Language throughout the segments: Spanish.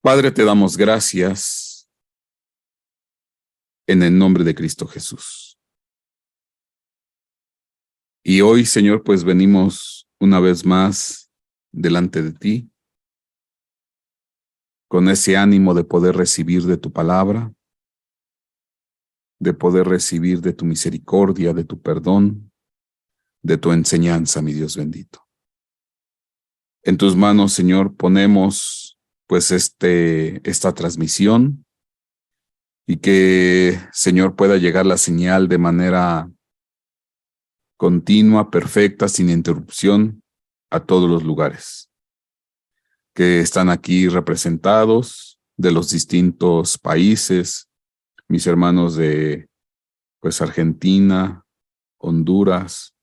Padre, te damos gracias en el nombre de Cristo Jesús. Y hoy, Señor, pues venimos una vez más delante de ti, con ese ánimo de poder recibir de tu palabra, de poder recibir de tu misericordia, de tu perdón, de tu enseñanza, mi Dios bendito. En tus manos, Señor, ponemos pues esta transmisión y que, Señor, pueda llegar la señal de manera continua, perfecta, sin interrupción, a todos los lugares que están aquí representados de los distintos países, mis hermanos de pues Argentina, Honduras,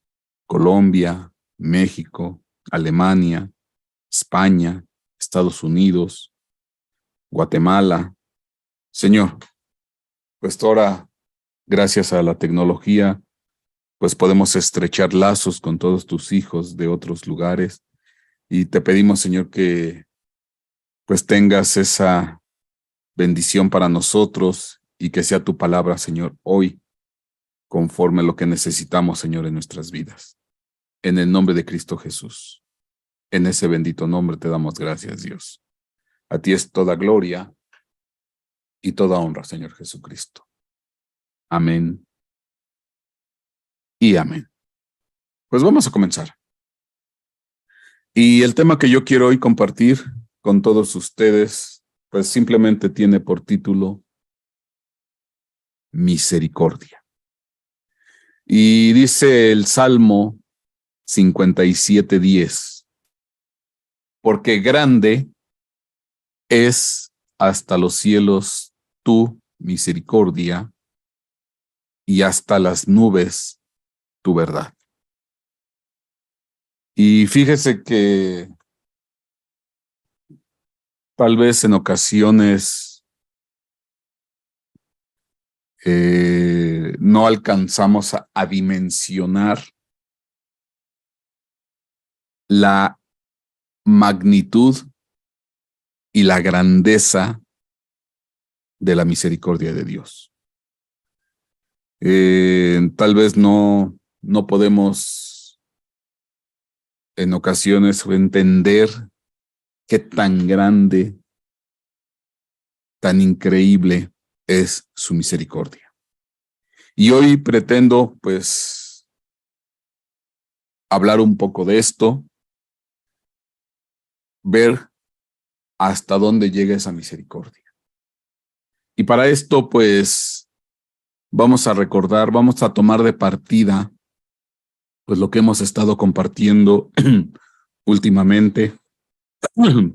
Colombia, México, Alemania, España, Estados Unidos, Guatemala. Señor, pues ahora, gracias a la tecnología, pues podemos estrechar lazos con todos tus hijos de otros lugares. Y te pedimos, Señor, que pues tengas esa bendición para nosotros y que sea tu palabra, Señor, hoy, conforme a lo que necesitamos, Señor, en nuestras vidas. En el nombre de Cristo Jesús. En ese bendito nombre te damos gracias, Dios. A ti es toda gloria y toda honra, Señor Jesucristo. Amén y amén. Pues vamos a comenzar. Y el tema que yo quiero hoy compartir con todos ustedes, pues simplemente tiene por título Misericordia. Y dice el Salmo 57:10, porque grande es hasta los cielos tu misericordia y hasta las nubes tu verdad. Y fíjese que tal vez en ocasiones no alcanzamos a dimensionar la magnitud y la grandeza de la misericordia de Dios. Tal vez no podemos en ocasiones entender qué tan grande, tan increíble es su misericordia. Y hoy pretendo, pues, hablar un poco de esto, ver hasta dónde llega esa misericordia. Y para esto, pues, vamos a recordar, vamos a tomar de partida, pues, lo que hemos estado compartiendo últimamente,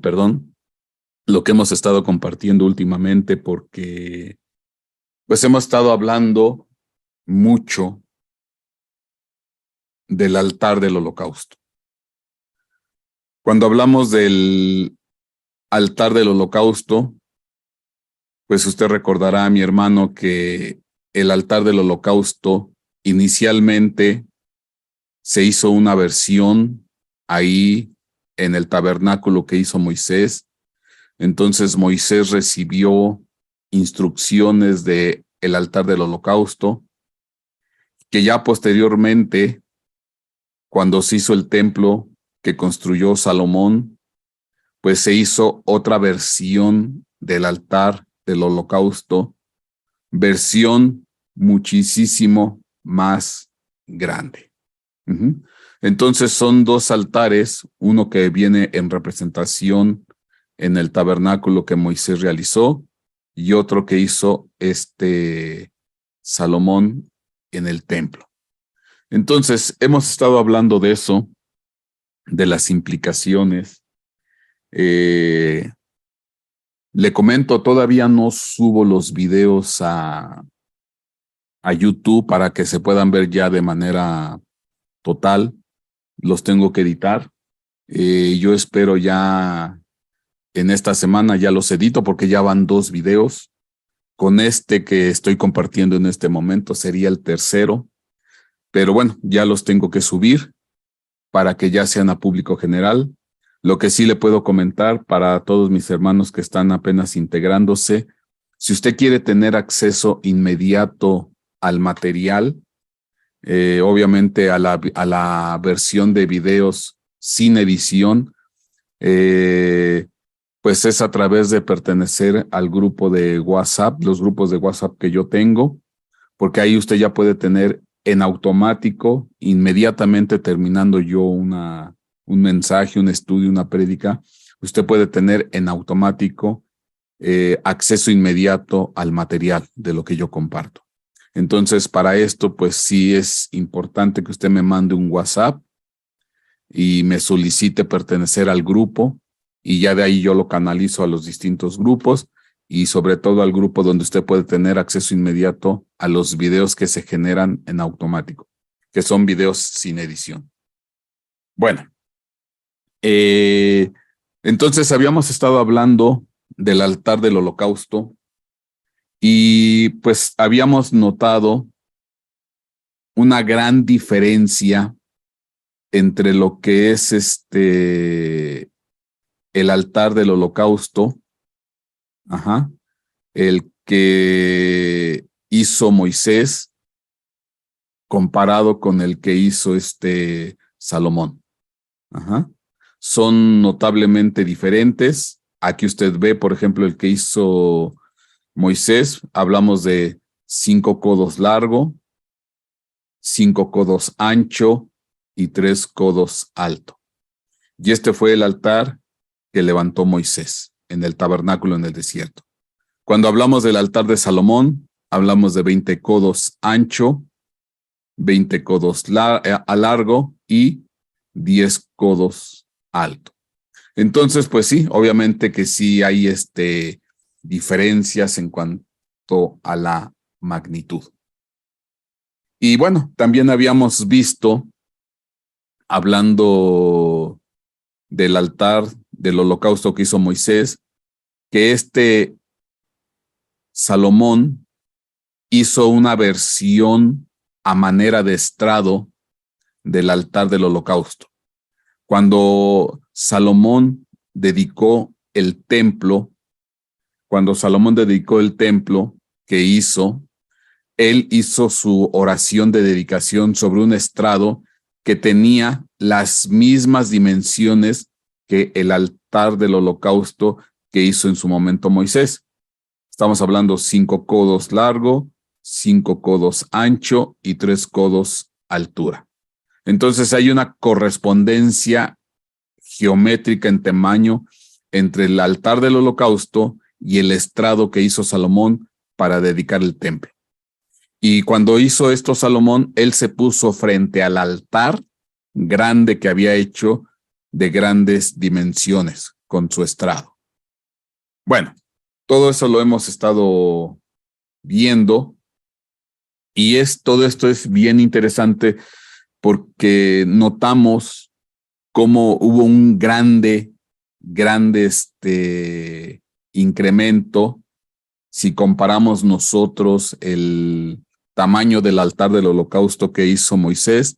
perdón, lo que hemos estado compartiendo últimamente, porque pues hemos estado hablando mucho del altar del holocausto. Cuando hablamos del altar del holocausto, pues usted recordará, mi hermano, que el altar del holocausto inicialmente se hizo una versión ahí en el tabernáculo que hizo Moisés. Entonces Moisés recibió instrucciones de el altar del holocausto, que ya posteriormente, cuando se hizo el templo que construyó Salomón, pues se hizo otra versión del altar del holocausto, versión muchísimo más grande. Entonces son dos altares, uno que viene en representación en el tabernáculo que Moisés realizó y otro que hizo Salomón en el templo. Entonces hemos estado hablando de eso, de las implicaciones. Le comento, todavía no subo los videos a YouTube para que se puedan ver ya de manera total. Los tengo que editar. Yo espero ya en esta semana ya los edito porque ya van 2 videos. Con este que estoy compartiendo en este momento sería el tercero. Pero bueno, ya los tengo que subir para que ya sean a público general. Lo que sí le puedo comentar para todos mis hermanos que están apenas integrándose, si usted quiere tener acceso inmediato al material, obviamente a la versión de videos sin edición, pues es a través de pertenecer al grupo de WhatsApp, los grupos de WhatsApp que yo tengo, porque ahí usted ya puede tener en automático, inmediatamente terminando yo un mensaje, un estudio, una prédica, usted puede tener en automático acceso inmediato al material de lo que yo comparto. Entonces, para esto, pues sí es importante que usted me mande un WhatsApp y me solicite pertenecer al grupo, y ya de ahí yo lo canalizo a los distintos grupos y sobre todo al grupo donde usted puede tener acceso inmediato a los videos que se generan en automático, que son videos sin edición. Bueno, entonces habíamos estado hablando del altar del holocausto y pues habíamos notado una gran diferencia entre lo que es el altar del holocausto, el que hizo Moisés comparado con el que hizo Salomón. Son notablemente diferentes. Aquí usted ve, por ejemplo, el que hizo Moisés, hablamos de 5 codos largo, 5 codos ancho y 3 codos alto. Y este fue el altar que levantó Moisés en el tabernáculo en el desierto. Cuando hablamos del altar de Salomón, hablamos de 20 codos ancho, 20 codos a largo y 10 codos alto. Entonces, pues sí, obviamente que sí hay diferencias en cuanto a la magnitud. Y bueno, también habíamos visto, hablando del altar del holocausto que hizo Moisés, que Salomón hizo una versión a manera de estrado del altar del holocausto. Cuando Salomón dedicó el templo, que hizo, él hizo su oración de dedicación sobre un estrado que tenía las mismas dimensiones que el altar del holocausto que hizo en su momento Moisés. Estamos hablando 5 codos largo, 5 codos ancho y 3 codos altura. Entonces hay una correspondencia geométrica en tamaño entre el altar del holocausto y el estrado que hizo Salomón para dedicar el templo. Y cuando hizo esto Salomón, él se puso frente al altar grande que había hecho de grandes dimensiones con su estrado. Bueno, todo eso lo hemos estado viendo y todo esto es bien interesante porque notamos cómo hubo un grande incremento si comparamos nosotros el tamaño del altar del holocausto que hizo Moisés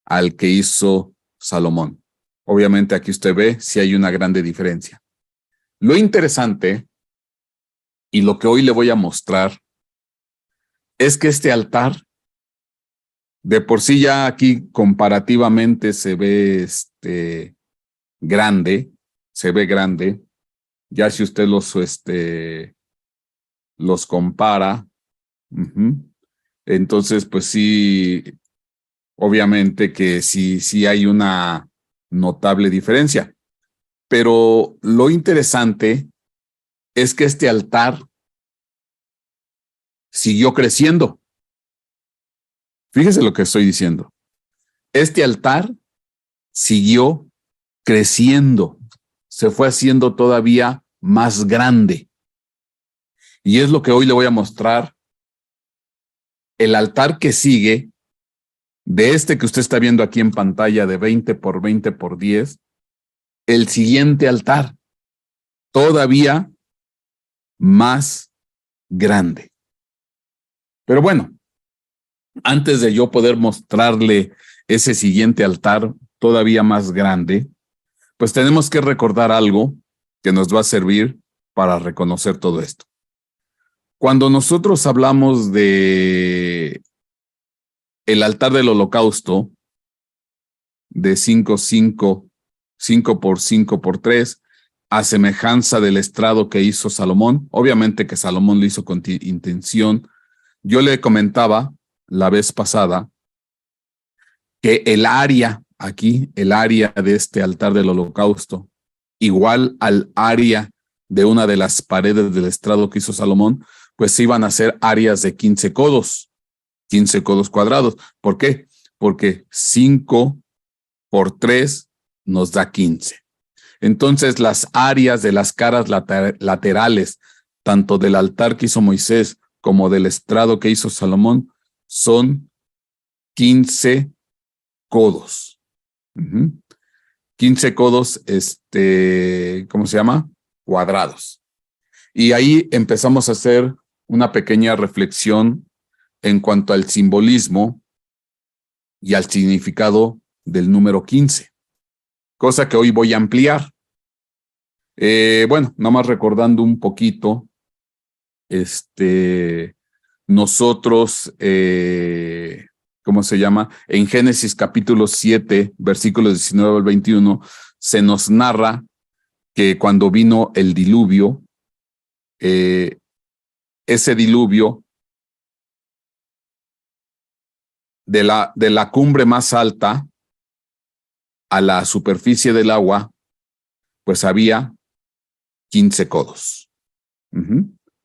al que hizo Salomón. Obviamente aquí usted ve si hay una grande diferencia. Lo interesante y lo que hoy le voy a mostrar es que este altar de por sí ya aquí comparativamente se ve grande, ya si usted los compara, entonces pues sí, obviamente que sí hay una notable diferencia. Pero lo interesante es que este altar siguió creciendo. Fíjese lo que estoy diciendo. Este altar siguió creciendo, se fue haciendo todavía más grande. Y es lo que hoy le voy a mostrar. El altar que sigue, de que usted está viendo aquí en pantalla de 20 por 20 por 10, el siguiente altar, todavía más grande. Pero bueno, antes de yo poder mostrarle ese siguiente altar todavía más grande, pues tenemos que recordar algo que nos va a servir para reconocer todo esto. Cuando nosotros hablamos de el altar del holocausto, de 5 por 5 por 3, a semejanza del estrado que hizo Salomón, obviamente que Salomón lo hizo con intención. Yo le comentaba la vez pasada que el área aquí, el área de este altar del holocausto, igual al área de una de las paredes del estrado que hizo Salomón, pues iban a ser áreas de 15 codos cuadrados. ¿Por qué? Porque 5 por 3 nos da 15. Entonces las áreas de las caras laterales, tanto del altar que hizo Moisés como del estrado que hizo Salomón, son 15 codos. 15 codos, ¿cómo se llama? Cuadrados. Y ahí empezamos a hacer una pequeña reflexión en cuanto al simbolismo y al significado del número 15, cosa que hoy voy a ampliar. Bueno, nomás recordando un poquito, nosotros, ¿cómo se llama? En Génesis capítulo 7, versículos 19 al 21, se nos narra que cuando vino el diluvio, ese diluvio de la cumbre más alta a la superficie del agua, pues había 15 codos.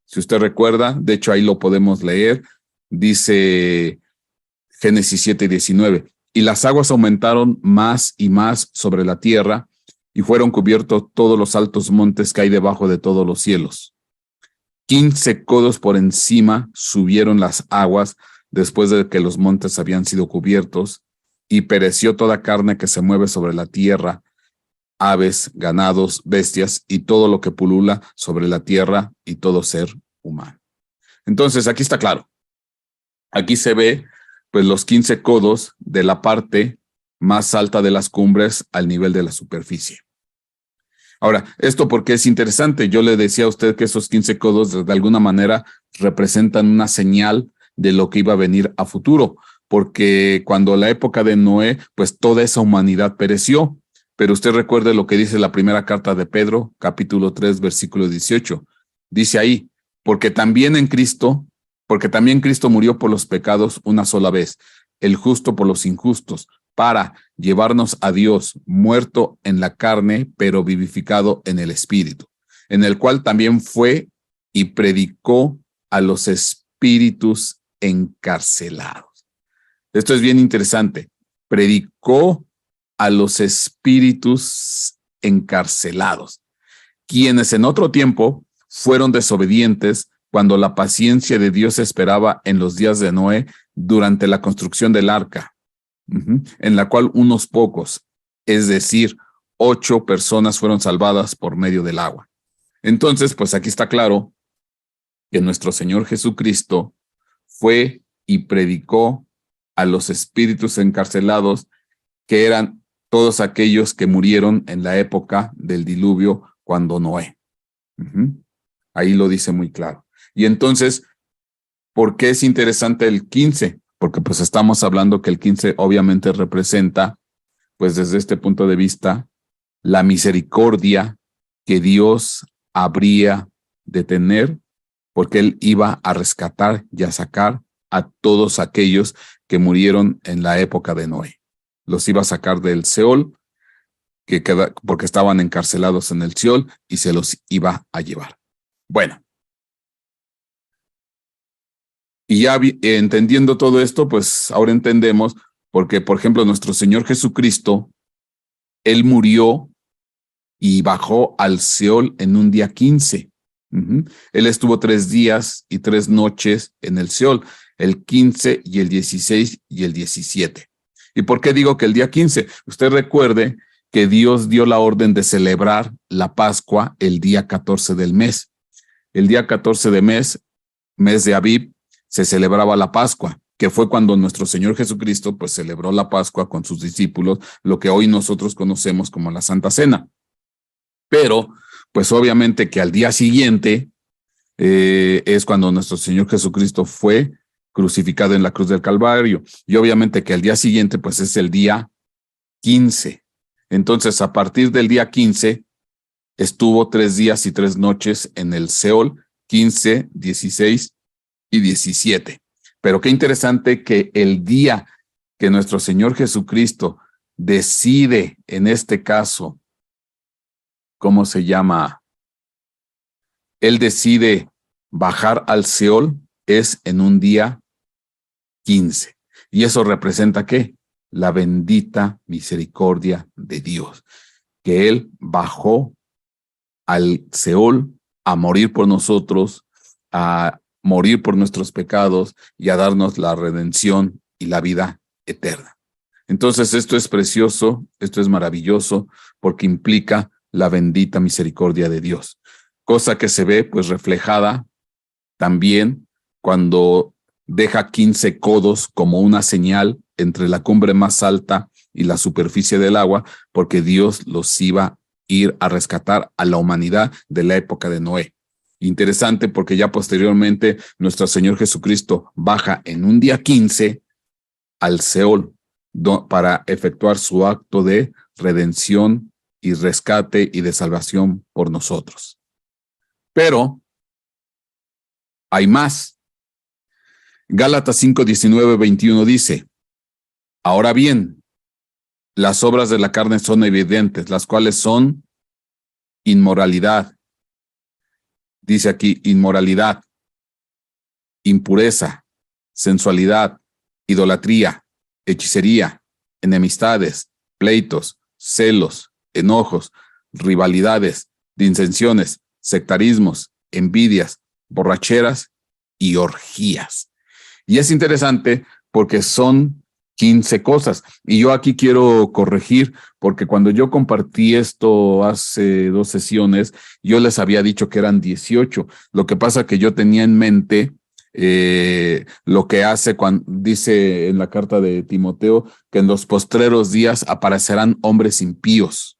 Si usted recuerda, de hecho ahí lo podemos leer, dice Génesis 7:19, y las aguas aumentaron más y más sobre la tierra, y fueron cubiertos todos los altos montes que hay debajo de todos los cielos. 15 codos por encima subieron las aguas después de que los montes habían sido cubiertos, y pereció toda carne que se mueve sobre la tierra, aves, ganados, bestias y todo lo que pulula sobre la tierra y todo ser humano. Entonces, aquí está claro. Aquí se ve pues los 15 codos de la parte más alta de las cumbres al nivel de la superficie. Ahora, esto porque es interesante. Yo le decía a usted que esos 15 codos de alguna manera representan una señal de lo que iba a venir a futuro, porque cuando la época de Noé, pues toda esa humanidad pereció. Pero usted recuerde lo que dice la primera carta de Pedro, capítulo 3, versículo 18. Dice ahí, porque también Cristo murió por los pecados una sola vez, el justo por los injustos, para llevarnos a Dios, muerto en la carne, pero vivificado en el espíritu, en el cual también fue y predicó a los espíritus encarcelados. Esto es bien interesante. Predicó a los espíritus encarcelados, quienes en otro tiempo fueron desobedientes cuando la paciencia de Dios esperaba en los días de Noé durante la construcción del arca, en la cual unos pocos, es decir, 8 personas fueron salvadas por medio del agua. Entonces, pues aquí está claro que nuestro Señor Jesucristo fue y predicó a los espíritus encarcelados, que eran todos aquellos que murieron en la época del diluvio cuando Noé. Ahí lo dice muy claro. Y entonces, ¿por qué es interesante el 15? Porque pues estamos hablando que el 15 obviamente representa, pues desde este punto de vista, la misericordia que Dios habría de tener, porque Él iba a rescatar y a sacar a todos aquellos que murieron en la época de Noé. Los iba a sacar del Seol, porque estaban encarcelados en el Seol, y se los iba a llevar. Bueno. Y ya entendiendo todo esto, pues ahora entendemos porque, por ejemplo, nuestro Señor Jesucristo, Él murió y bajó al Seol en un día 15. Él estuvo 3 días y 3 noches en el Seol, el 15 y el 16 y el 17. ¿Y por qué digo que el día 15? Usted recuerde que Dios dio la orden de celebrar la Pascua el día 14 del mes. El día 14 de mes de Abib, se celebraba la Pascua, que fue cuando nuestro Señor Jesucristo pues celebró la Pascua con sus discípulos, lo que hoy nosotros conocemos como la Santa Cena. Pero pues obviamente que al día siguiente es cuando nuestro Señor Jesucristo fue crucificado en la cruz del Calvario, y obviamente que al día siguiente pues es el día 15. Entonces, a partir del día 15, estuvo 3 días y 3 noches en el Seol, 15, 16 y 17. Pero qué interesante que el día que nuestro Señor Jesucristo decide, en este caso, ¿cómo se llama? Él decide bajar al Seol, es en un día 15. ¿Y eso representa qué? La bendita misericordia de Dios, que Él bajó al Seol a morir por nosotros, a morir por nuestros pecados y a darnos la redención y la vida eterna. Entonces esto es precioso, esto es maravilloso, porque implica la bendita misericordia de Dios, cosa que se ve pues reflejada también cuando deja 15 codos como una señal entre la cumbre más alta y la superficie del agua, porque Dios los iba a ir a rescatar a la humanidad de la época de Noé. Interesante, porque ya posteriormente nuestro Señor Jesucristo baja en un día 15 al Seol para efectuar su acto de redención y rescate y de salvación por nosotros. Pero hay más. Gálatas 5, 19, 21 dice: ahora bien, las obras de la carne son evidentes, las cuales son inmoralidad. Dice aquí, inmoralidad, impureza, sensualidad, idolatría, hechicería, enemistades, pleitos, celos, enojos, rivalidades, disensiones, sectarismos, envidias, borracheras y orgías. Y es interesante porque son 15 cosas. Y yo aquí quiero corregir, porque cuando yo compartí esto hace 2 sesiones, yo les había dicho que eran 18. Lo que pasa que yo tenía en mente lo que hace cuando dice en la carta de Timoteo que en los postreros días aparecerán hombres impíos,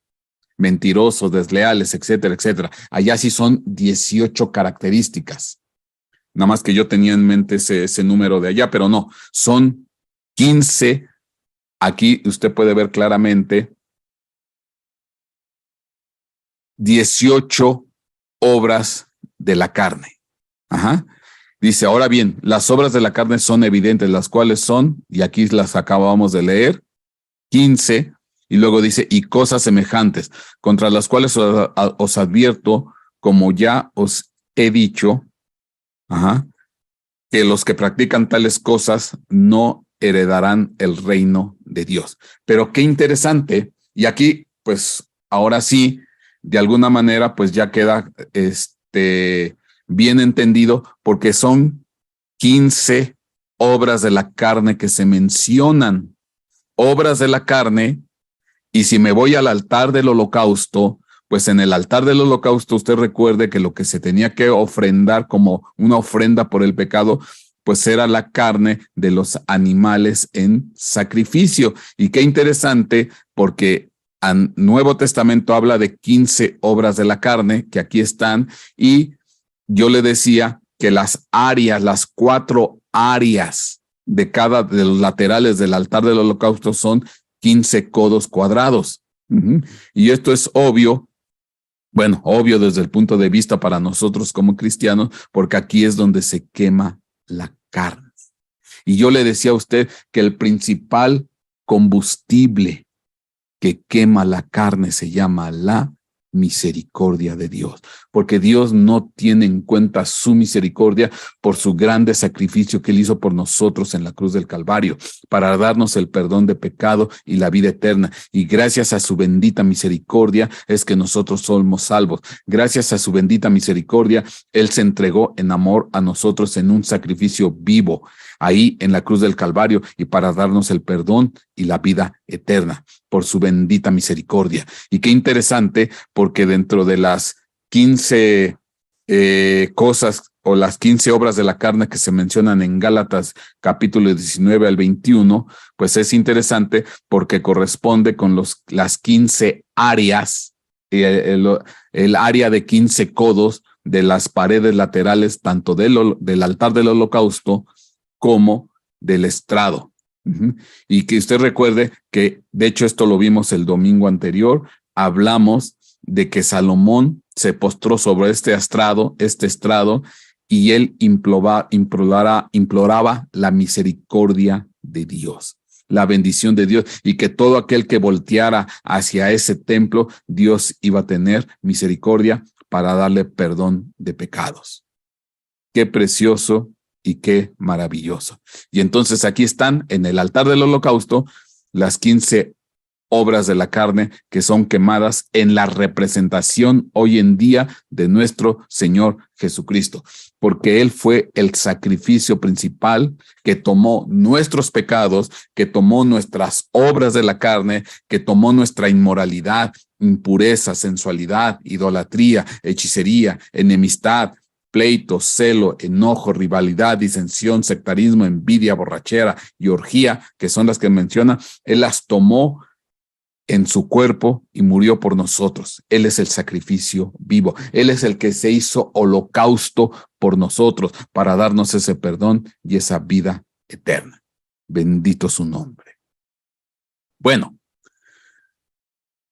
mentirosos, desleales, etcétera, etcétera. Allá sí son 18 características. Nada más que yo tenía en mente ese número de allá, pero no, son 15. Aquí usted puede ver claramente 18 obras de la carne. Ajá. Dice, ahora bien, las obras de la carne son evidentes, las cuales son, y aquí las acabamos de leer, 15, y luego dice, y cosas semejantes, contra las cuales os advierto, como ya os he dicho, que los que practican tales cosas no heredarán el reino de Dios. Pero qué interesante, y aquí, pues, ahora sí, de alguna manera, pues ya queda bien entendido, porque son 15 obras de la carne que se mencionan, obras de la carne, y si me voy al altar del holocausto, pues en el altar del holocausto usted recuerde que lo que se tenía que ofrendar como una ofrenda por el pecado, pues era la carne de los animales en sacrificio. Y qué interesante, porque el Nuevo Testamento habla de 15 obras de la carne, que aquí están, y yo le decía que las áreas, las 4 áreas de cada de los laterales del altar del holocausto son 15 codos cuadrados. Y esto es obvio, bueno, obvio desde el punto de vista para nosotros como cristianos, porque aquí es donde se quema la carne. Y yo le decía a usted que el principal combustible que quema la carne se llama la misericordia de Dios, porque Dios no tiene en cuenta su misericordia por su grande sacrificio que Él hizo por nosotros en la cruz del Calvario, para darnos el perdón de pecado y la vida eterna. Y gracias a su bendita misericordia es que nosotros somos salvos. Gracias a su bendita misericordia, Él se entregó en amor a nosotros en un sacrificio vivo, ahí en la cruz del Calvario, y para darnos el perdón y la vida eterna por su bendita misericordia. Y qué interesante, porque dentro de las 15 cosas o las 15 obras de la carne que se mencionan en Gálatas capítulo 19 al 21, pues es interesante porque corresponde con las 15 áreas, el área de 15 codos de las paredes laterales, tanto del altar del holocausto como del estrado. Y que usted recuerde que, de hecho, esto lo vimos el domingo anterior, hablamos de que Salomón se postró sobre este estrado, y él imploraba la misericordia de Dios, la bendición de Dios, y que todo aquel que volteara hacia ese templo, Dios iba a tener misericordia para darle perdón de pecados. Qué precioso y qué maravilloso. Y entonces aquí están en el altar del holocausto las 15 obras de la carne que son quemadas en la representación hoy en día de nuestro Señor Jesucristo, porque Él fue el sacrificio principal que tomó nuestros pecados, que tomó nuestras obras de la carne, que tomó nuestra inmoralidad, impureza, sensualidad, idolatría, hechicería, enemistad, pleito, celo, enojo, rivalidad, disensión, sectarismo, envidia, borrachera y orgía, que son las que menciona. Él las tomó en su cuerpo y murió por nosotros. Él es el sacrificio vivo. Él es el que se hizo holocausto por nosotros para darnos ese perdón y esa vida eterna. Bendito su nombre. Bueno,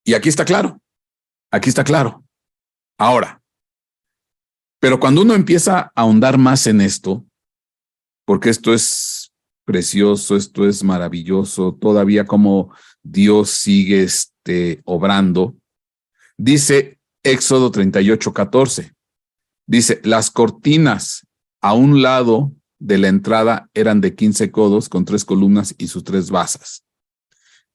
y aquí está claro. Aquí está claro. Ahora, pero cuando uno empieza a ahondar más en esto, porque esto es precioso, esto es maravilloso, todavía como Dios sigue obrando. Dice Éxodo 38:14. Dice, las cortinas a un lado de la entrada eran de 15 codos con 3 columnas y sus 3 basas.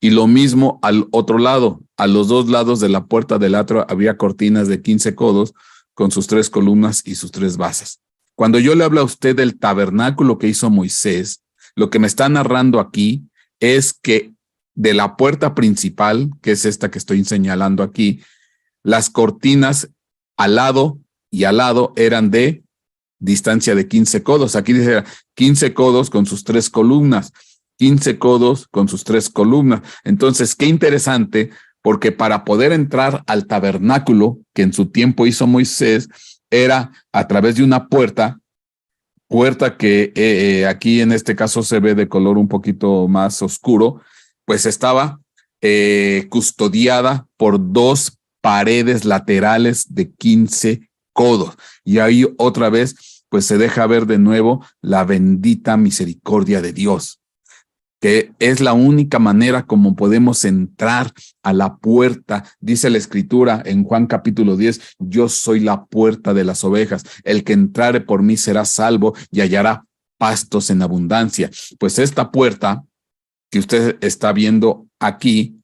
Y lo mismo al otro lado, a los 2 lados de la puerta del atrio había cortinas de 15 codos con sus 3 columnas y sus 3 basas. Cuando yo le hablo a usted del tabernáculo que hizo Moisés, lo que me está narrando aquí es que de la puerta principal, que es esta que estoy señalando aquí, las cortinas al lado y al lado eran de distancia de 15 codos. Aquí dice 15 codos con sus 3 columnas, 15 codos con sus 3 columnas. Entonces, qué interesante, porque para poder entrar al tabernáculo que en su tiempo hizo Moisés, era a través de una puerta que aquí en este caso se ve de color un poquito más oscuro, pues estaba custodiada por 2 paredes laterales de 15 codos. Y ahí otra vez, pues se deja ver de nuevo la bendita misericordia de Dios, que es la única manera como podemos entrar a la puerta. Dice la Escritura en Juan capítulo 10, yo soy la puerta de las ovejas. El que entrare por mí será salvo y hallará pastos en abundancia. Pues esta puerta que usted está viendo aquí,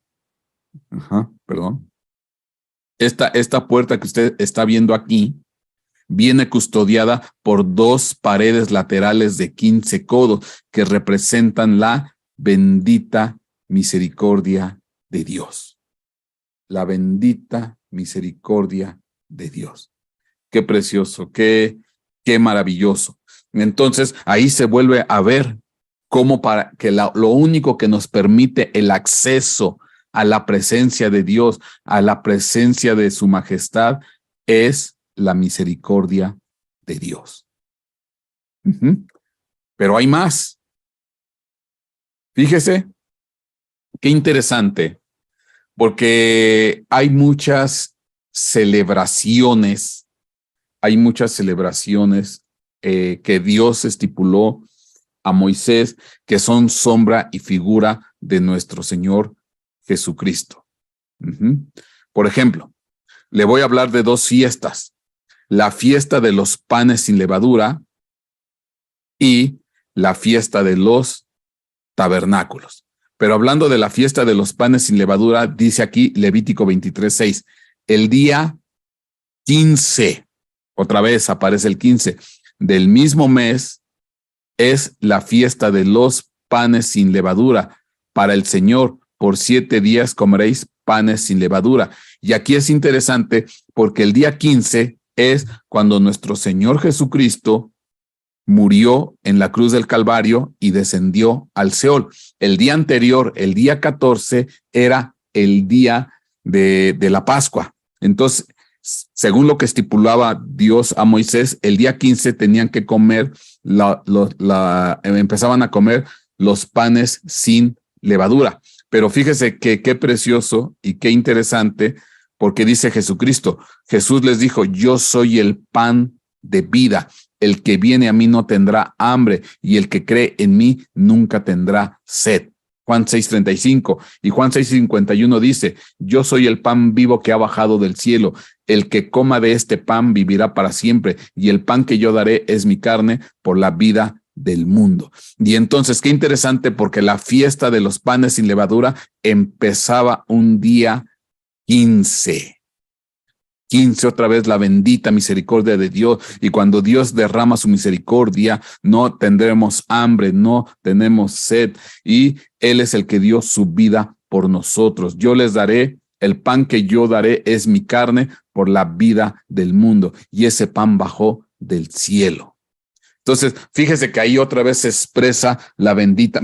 esta puerta que usted está viendo aquí, viene custodiada por 2 paredes laterales de 15 codos que representan la bendita misericordia de Dios. La bendita misericordia de Dios. Qué precioso, qué maravilloso. Entonces, ahí se vuelve a ver cómo para que lo único que nos permite el acceso a la presencia de Dios, a la presencia de su majestad, es la misericordia de Dios. Pero hay más. Fíjese, qué interesante, porque hay muchas celebraciones que Dios estipuló a Moisés, que son sombra y figura de nuestro Señor Jesucristo. Por ejemplo, le voy a hablar de 2 fiestas: la fiesta de los panes sin levadura y la fiesta de los tabernáculos. Pero hablando de la fiesta de los panes sin levadura, dice aquí Levítico 23:6, el día 15, otra vez aparece el 15, del mismo mes es la fiesta de los panes sin levadura para el Señor. Por 7 días comeréis panes sin levadura. Y aquí es interesante porque el día 15 es cuando nuestro Señor Jesucristo murió en la cruz del Calvario y descendió al Seol. El día anterior, el día 14, era el día de la Pascua. Entonces, según lo que estipulaba Dios a Moisés, el día 15 tenían que comer, empezaban a comer los panes sin levadura. Pero fíjese que qué precioso y qué interesante, porque dice Jesucristo, Jesús les dijo, yo soy el pan de vida. El que viene a mí no tendrá hambre, y el que cree en mí nunca tendrá sed. Juan 6:35 y Juan 6:51 dice, yo soy el pan vivo que ha bajado del cielo. El que coma de este pan vivirá para siempre, y el pan que yo daré es mi carne por la vida del mundo. Y entonces, qué interesante, porque la fiesta de los panes sin levadura empezaba un día 15. 15, otra vez la bendita misericordia de Dios. Y cuando Dios derrama su misericordia, no tendremos hambre, no tenemos sed. Y Él es el que dio su vida por nosotros. Yo les daré, el pan que yo daré es mi carne por la vida del mundo. Y ese pan bajó del cielo. Entonces, fíjese que ahí otra vez se expresa la bendita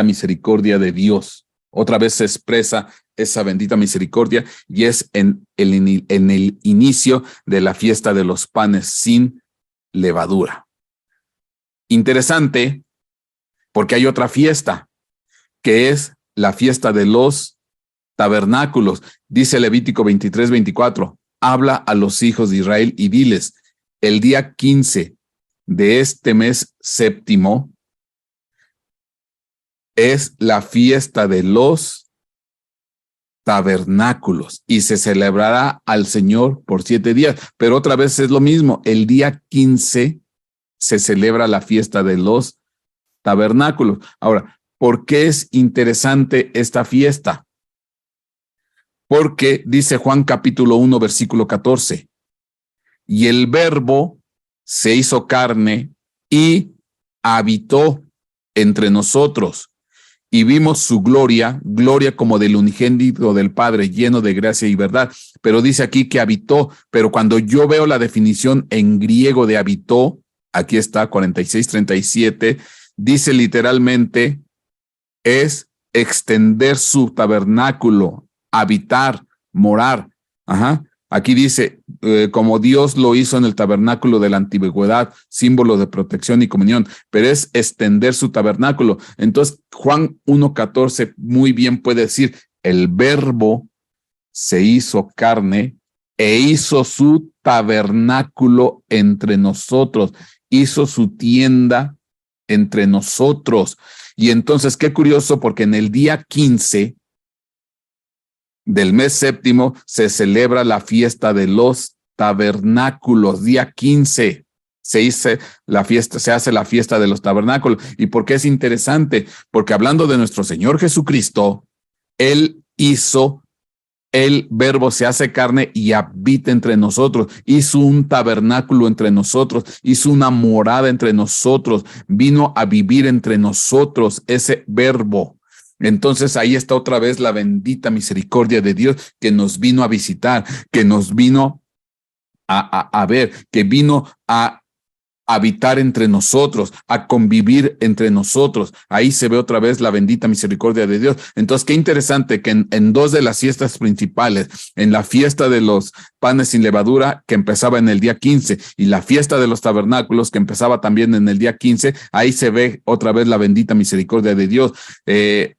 misericordia de Dios. Otra vez se expresa esa bendita misericordia, y es en el inicio de la fiesta de los panes sin levadura. Interesante, porque hay otra fiesta, que es la fiesta de los tabernáculos. Dice Levítico 23:24, habla a los hijos de Israel y diles, el día 15 de este mes séptimo es la fiesta de los tabernáculos y se celebrará al Señor por 7 días. Pero otra vez es lo mismo, el día 15 se celebra la fiesta de los tabernáculos. Ahora, ¿por qué es interesante esta fiesta? Porque dice Juan capítulo 1, versículo 14, y el Verbo se hizo carne y habitó entre nosotros. Y vimos su gloria, gloria como del unigénito del Padre, lleno de gracia y verdad. Pero dice aquí que habitó, pero cuando yo veo la definición en griego de habitó, aquí está 46:37, dice literalmente, es extender su tabernáculo, habitar, morar. Aquí dice, como Dios lo hizo en el tabernáculo de la antigüedad, símbolo de protección y comunión, pero es extender su tabernáculo. Entonces, Juan 1:14 muy bien puede decir, el Verbo se hizo carne e hizo su tabernáculo entre nosotros, hizo su tienda entre nosotros. Y entonces, qué curioso, porque en el día 15 del mes séptimo se celebra la fiesta de los tabernáculos. Día 15 se hace la fiesta de los tabernáculos. ¿Y por qué es interesante? Porque hablando de nuestro Señor Jesucristo, Él hizo, el Verbo se hace carne y habita entre nosotros, hizo un tabernáculo entre nosotros, hizo una morada entre nosotros, vino a vivir entre nosotros ese Verbo. Entonces ahí está otra vez la bendita misericordia de Dios, que nos vino a visitar, que nos vino a ver, que vino a habitar entre nosotros, a convivir entre nosotros. Ahí se ve otra vez la bendita misericordia de Dios. Entonces, qué interesante que en dos de las fiestas principales, en la fiesta de los panes sin levadura, que empezaba en el día 15, y la fiesta de los tabernáculos, que empezaba también en el día 15, ahí se ve otra vez la bendita misericordia de Dios.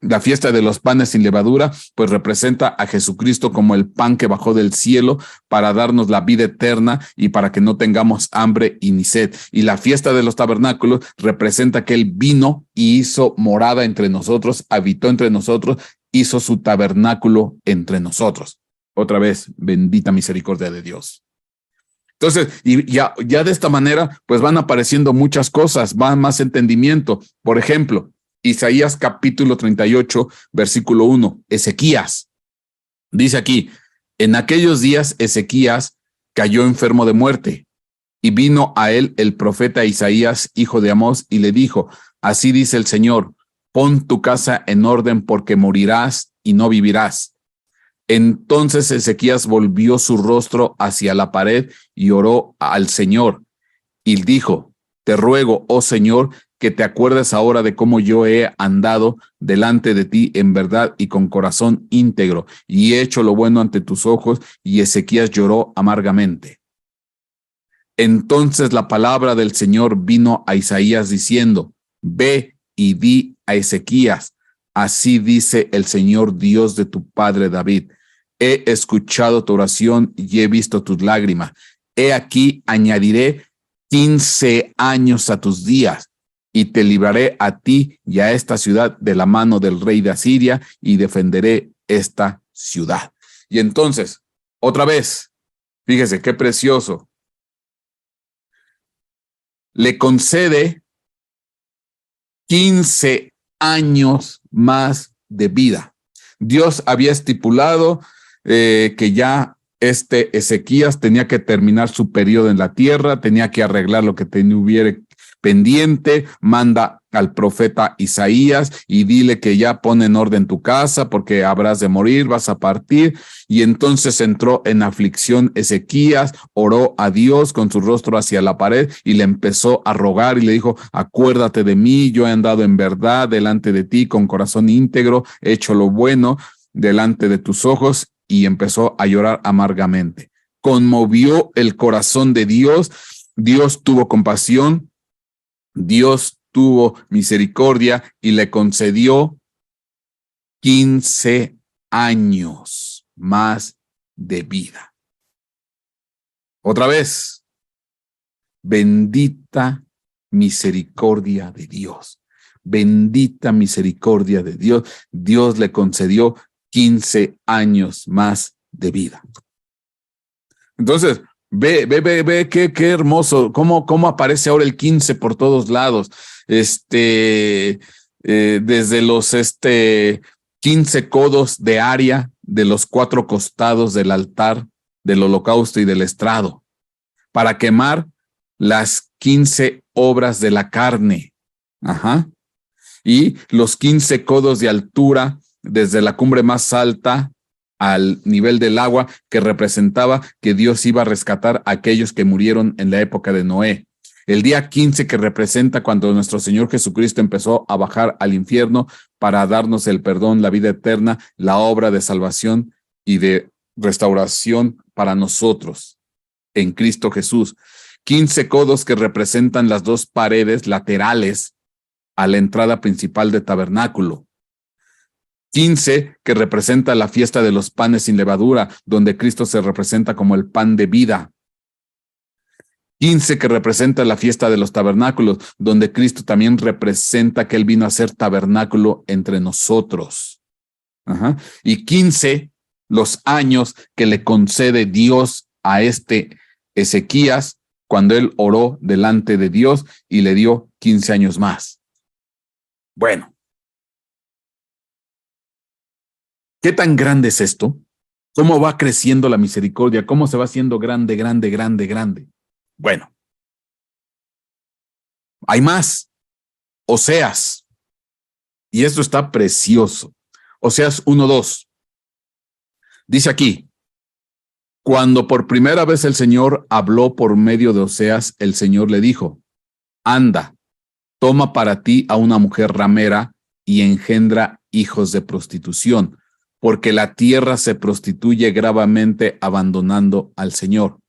La fiesta de los panes sin levadura, pues representa a Jesucristo como el pan que bajó del cielo para darnos la vida eterna y para que no tengamos hambre y ni sed. Y la fiesta de los tabernáculos representa que Él vino y hizo morada entre nosotros, habitó entre nosotros, hizo su tabernáculo entre nosotros. Otra vez, bendita misericordia de Dios. Entonces, y ya de esta manera, pues van apareciendo muchas cosas, va más entendimiento. Por ejemplo, Isaías capítulo 38, versículo 1, Ezequías. Dice aquí, en aquellos días Ezequías cayó enfermo de muerte. Y vino a él el profeta Isaías, hijo de Amós, y le dijo, así dice el Señor, pon tu casa en orden porque morirás y no vivirás. Entonces Ezequías volvió su rostro hacia la pared y oró al Señor y dijo: te ruego, oh Señor, que te acuerdes ahora de cómo yo he andado delante de ti en verdad y con corazón íntegro, y he hecho lo bueno ante tus ojos. Y Ezequías lloró amargamente. Entonces la palabra del Señor vino a Isaías diciendo: ve y di a Ezequías: así dice el Señor Dios de tu padre David, he escuchado tu oración y he visto tus lágrimas. He aquí añadiré 15 años a tus días, y te libraré a ti y a esta ciudad de la mano del rey de Asiria, y defenderé esta ciudad. Y entonces, otra vez, fíjese qué precioso, le concede 15 años más de vida. Dios había estipulado que ya Ezequías tenía que terminar su periodo en la tierra, tenía que arreglar lo que hubiera pendiente. Manda al profeta Isaías y dile que ya pone en orden tu casa porque habrás de morir, vas a partir. Y entonces entró en aflicción Ezequías, oró a Dios con su rostro hacia la pared y le empezó a rogar y le dijo: acuérdate de mí, yo he andado en verdad delante de ti con corazón íntegro, he hecho lo bueno delante de tus ojos. Y empezó a llorar amargamente. Conmovió el corazón de Dios. Dios tuvo compasión, Dios tuvo misericordia y le concedió 15 años más de vida. Otra vez, bendita misericordia de Dios. Bendita misericordia de Dios. Dios le concedió 15 años más de vida. Entonces, ve qué hermoso, cómo aparece ahora el 15 por todos lados. Desde los 15 codos de área de los 4 costados del altar del holocausto y del estrado, para quemar las 15 obras de la carne. Ajá. Y los 15 codos de altura desde la cumbre más alta al nivel del agua, que representaba que Dios iba a rescatar a aquellos que murieron en la época de Noé. El día 15, que representa cuando nuestro Señor Jesucristo empezó a bajar al infierno para darnos el perdón, la vida eterna, la obra de salvación y de restauración para nosotros en Cristo Jesús. 15 codos que representan las 2 paredes laterales a la entrada principal del tabernáculo. 15 que representa la fiesta de los panes sin levadura, donde Cristo se representa como el pan de vida. 15 que representa la fiesta de los tabernáculos, donde Cristo también representa que Él vino a ser tabernáculo entre nosotros. Ajá. Y 15 los años que le concede Dios a Ezequías cuando él oró delante de Dios y le dio 15 años más. Bueno, ¿qué tan grande es esto? ¿Cómo va creciendo la misericordia? ¿Cómo se va haciendo grande, grande, grande, grande? Bueno, hay más. Oseas. Y esto está precioso. Oseas 1:2. Dice aquí: cuando por primera vez el Señor habló por medio de Oseas, el Señor le dijo: anda, toma para ti a una mujer ramera y engendra hijos de prostitución, porque la tierra se prostituye gravemente abandonando al Señor.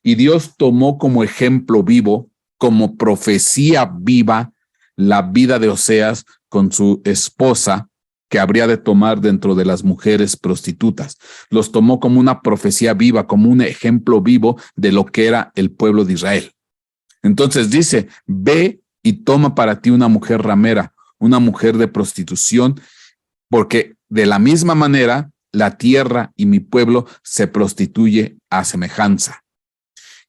Y Dios tomó como ejemplo vivo, como profecía viva, la vida de Oseas con su esposa, que habría de tomar dentro de las mujeres prostitutas. Los tomó como una profecía viva, como un ejemplo vivo de lo que era el pueblo de Israel. Entonces dice: ve y toma para ti una mujer ramera, una mujer de prostitución, porque de la misma manera la tierra y mi pueblo se prostituye a semejanza.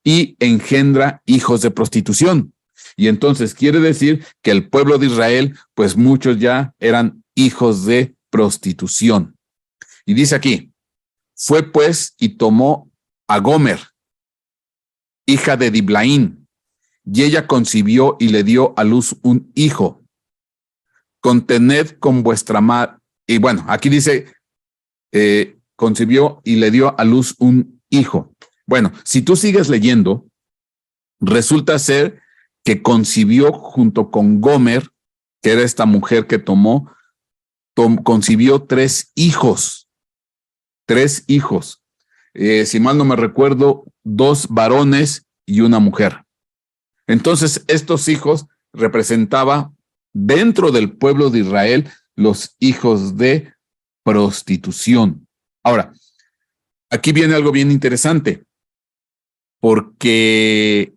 Y engendra hijos de prostitución. Y entonces quiere decir que el pueblo de Israel, pues muchos ya eran hijos de prostitución. Y dice aquí: fue pues y tomó a Gomer, hija de Diblaín, y ella concibió y le dio a luz un hijo. Contened con vuestra madre. Y bueno, aquí dice, concibió y le dio a luz un hijo. Bueno, si tú sigues leyendo, resulta ser que concibió junto con Gomer, que era esta mujer que concibió tres hijos. Si mal no me recuerdo, 2 varones y una mujer. Entonces, estos hijos representaban dentro del pueblo de Israel los hijos de prostitución. Ahora, aquí viene algo bien interesante, porque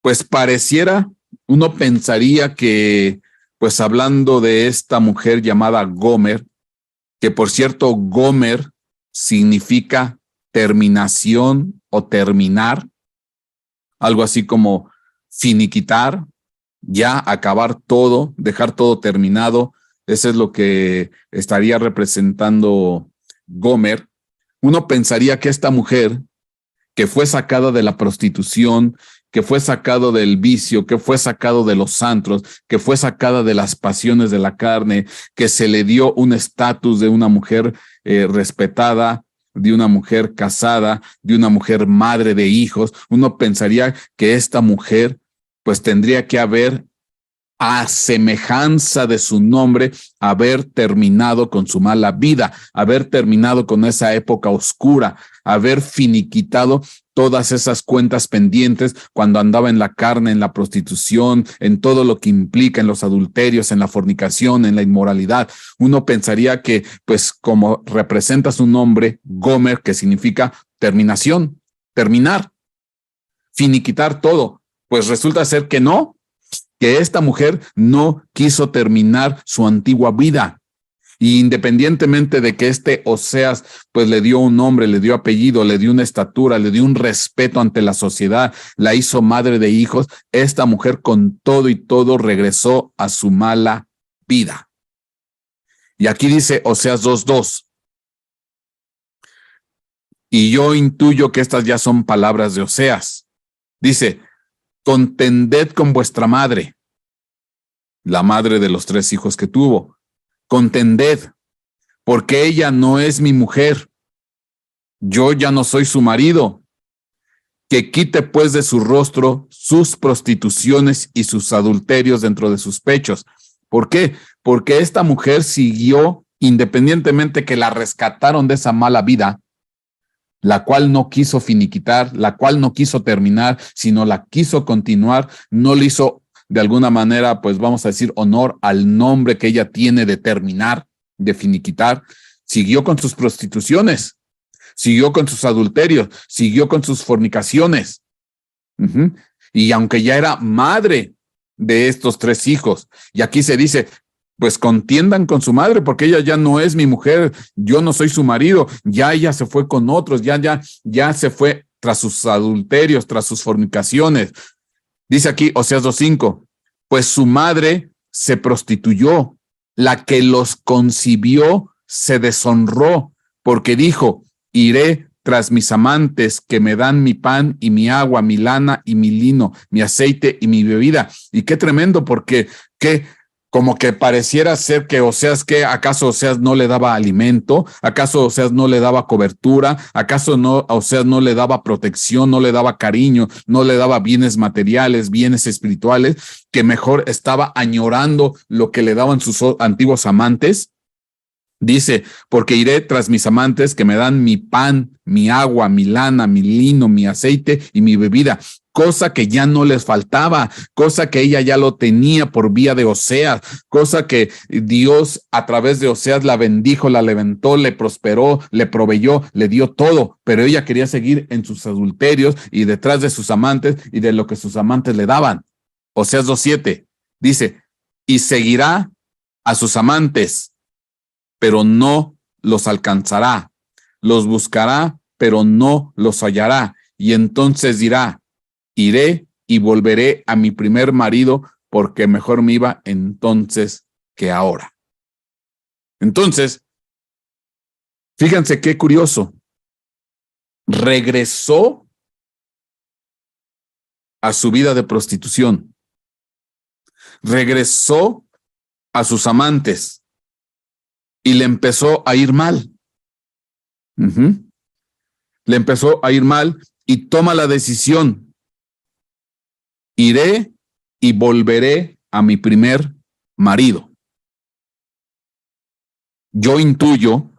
pues pareciera, uno pensaría que, pues hablando de esta mujer llamada Gomer, que por cierto, Gomer significa terminación o terminar, algo así como finiquitar, ya acabar todo, dejar todo terminado. Eso es lo que estaría representando Gomer. Uno pensaría que esta mujer, que fue sacada de la prostitución, que fue sacado del vicio, que fue sacado de los antros, que fue sacada de las pasiones de la carne, que se le dio un estatus de una mujer respetada, de una mujer casada, de una mujer madre de hijos. Uno pensaría que esta mujer pues tendría que haber, a semejanza de su nombre, haber terminado con su mala vida, haber terminado con esa época oscura, haber finiquitado todas esas cuentas pendientes cuando andaba en la carne, en la prostitución, en todo lo que implica, en los adulterios, en la fornicación, en la inmoralidad. Uno pensaría que, pues como representa su nombre, Gomer, que significa terminación, terminar, finiquitar todo, pues resulta ser que no, que esta mujer no quiso terminar su antigua vida. Y independientemente de que Oseas pues le dio un nombre, le dio apellido, le dio una estatura, le dio un respeto ante la sociedad, la hizo madre de hijos, esta mujer con todo y todo regresó a su mala vida. Y aquí dice Oseas 2:2. Y yo intuyo que estas ya son palabras de Oseas. Dice: contended con vuestra madre, la madre de los 3 hijos que tuvo. Contended, porque ella no es mi mujer. Yo ya no soy su marido. Que quite pues de su rostro sus prostituciones y sus adulterios dentro de sus pechos. ¿Por qué? Porque esta mujer siguió, independientemente que la rescataron de esa mala vida, la cual no quiso finiquitar, la cual no quiso terminar, sino la quiso continuar, no le hizo de alguna manera, pues vamos a decir, honor al nombre que ella tiene de terminar, de finiquitar. Siguió con sus prostituciones, siguió con sus adulterios, siguió con sus fornicaciones. Y aunque ya era madre de estos 3 hijos, y aquí se dice, pues contiendan con su madre, porque ella ya no es mi mujer, yo no soy su marido, ya ella se fue con otros, ya se fue tras sus adulterios, tras sus fornicaciones. Dice aquí Oseas 2:5, pues su madre se prostituyó, la que los concibió se deshonró, porque dijo: iré tras mis amantes que me dan mi pan y mi agua, mi lana y mi lino, mi aceite y mi bebida. Y qué tremendo, porque como que pareciera ser que Oseas, ¿acaso Oseas no le daba alimento? ¿Acaso Oseas no le daba cobertura? ¿Acaso Oseas no le daba protección, no le daba cariño, no le daba bienes materiales, bienes espirituales, que mejor estaba añorando lo que le daban sus antiguos amantes? Dice: porque iré tras mis amantes que me dan mi pan, mi agua, mi lana, mi lino, mi aceite y mi bebida, cosa que ya no les faltaba, cosa que ella ya lo tenía por vía de Oseas, cosa que Dios a través de Oseas la bendijo, la levantó, le prosperó, le proveyó, le dio todo, pero ella quería seguir en sus adulterios y detrás de sus amantes y de lo que sus amantes le daban. Oseas 2:7 dice: y seguirá a sus amantes, pero no los alcanzará, los buscará, pero no los hallará, y entonces dirá: iré y volveré a mi primer marido, porque mejor me iba entonces que ahora. Entonces, fíjense qué curioso, regresó a su vida de prostitución, regresó a sus amantes y le empezó a ir mal. Le empezó a ir mal y toma la decisión. Iré y volveré a mi primer marido. Yo intuyo,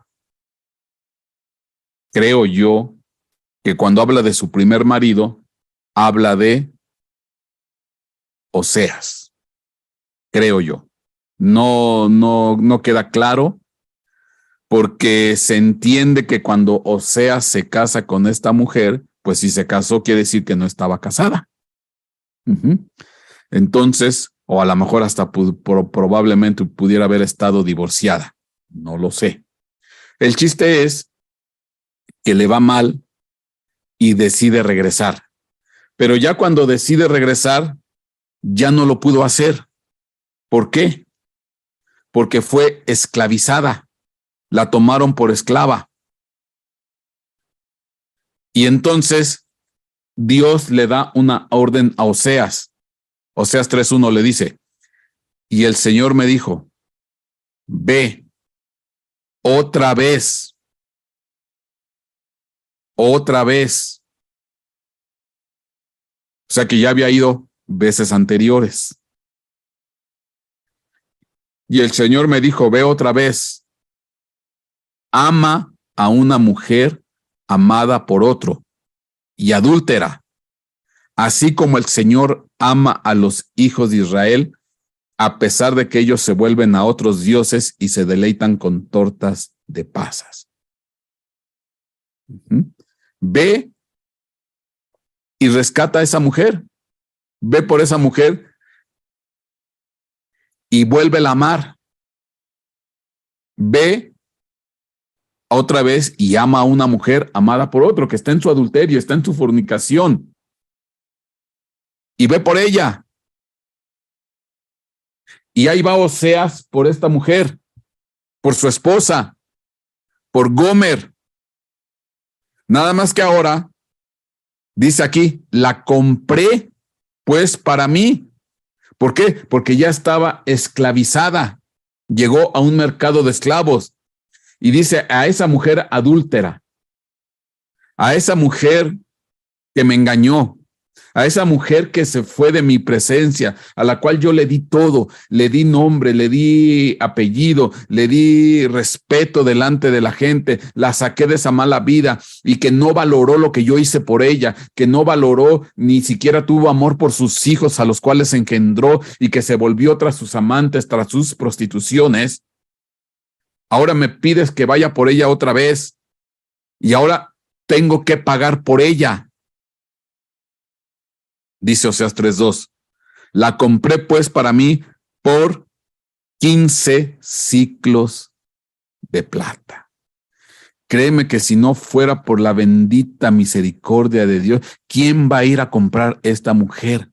creo yo, que cuando habla de su primer marido, habla de Oseas. Creo yo. No queda claro, porque se entiende que cuando Oseas se casa con esta mujer, pues si se casó quiere decir que no estaba casada. Entonces, o a lo mejor hasta probablemente pudiera haber estado divorciada. No lo sé. El chiste es que le va mal y decide regresar. Pero ya cuando decide regresar, ya no lo pudo hacer. ¿Por qué? Porque fue esclavizada. La tomaron por esclava. Y entonces Dios le da una orden a Oseas. Oseas 3:1 le dice, y el Señor me dijo, ve otra vez. Otra vez. O sea que ya había ido veces anteriores. Y el Señor me dijo, ve otra vez. Ama a una mujer amada por otro y adúltera, así como el Señor ama a los hijos de Israel, a pesar de que ellos se vuelven a otros dioses y se deleitan con tortas de pasas. Ve y rescata a esa mujer. Ve por esa mujer y vuélvela a amar. Ve otra vez y ama a una mujer amada por otro, que está en su adulterio, está en su fornicación. Y ve por ella. Y ahí va Oseas por esta mujer, por su esposa, por Gomer. Nada más que ahora, dice aquí, la compré pues para mí. ¿Por qué? Porque ya estaba esclavizada. Llegó a un mercado de esclavos. Y dice a esa mujer adúltera, a esa mujer que me engañó, a esa mujer que se fue de mi presencia, a la cual yo le di todo, le di nombre, le di apellido, le di respeto delante de la gente, la saqué de esa mala vida y que no valoró lo que yo hice por ella, que no valoró, ni siquiera tuvo amor por sus hijos a los cuales engendró y que se volvió tras sus amantes, tras sus prostituciones. Ahora me pides que vaya por ella otra vez y ahora tengo que pagar por ella. Dice Oseas 3:2. La compré pues para mí por 15 siclos de plata. Créeme que si no fuera por la bendita misericordia de Dios, ¿quién va a ir a comprar esta mujer?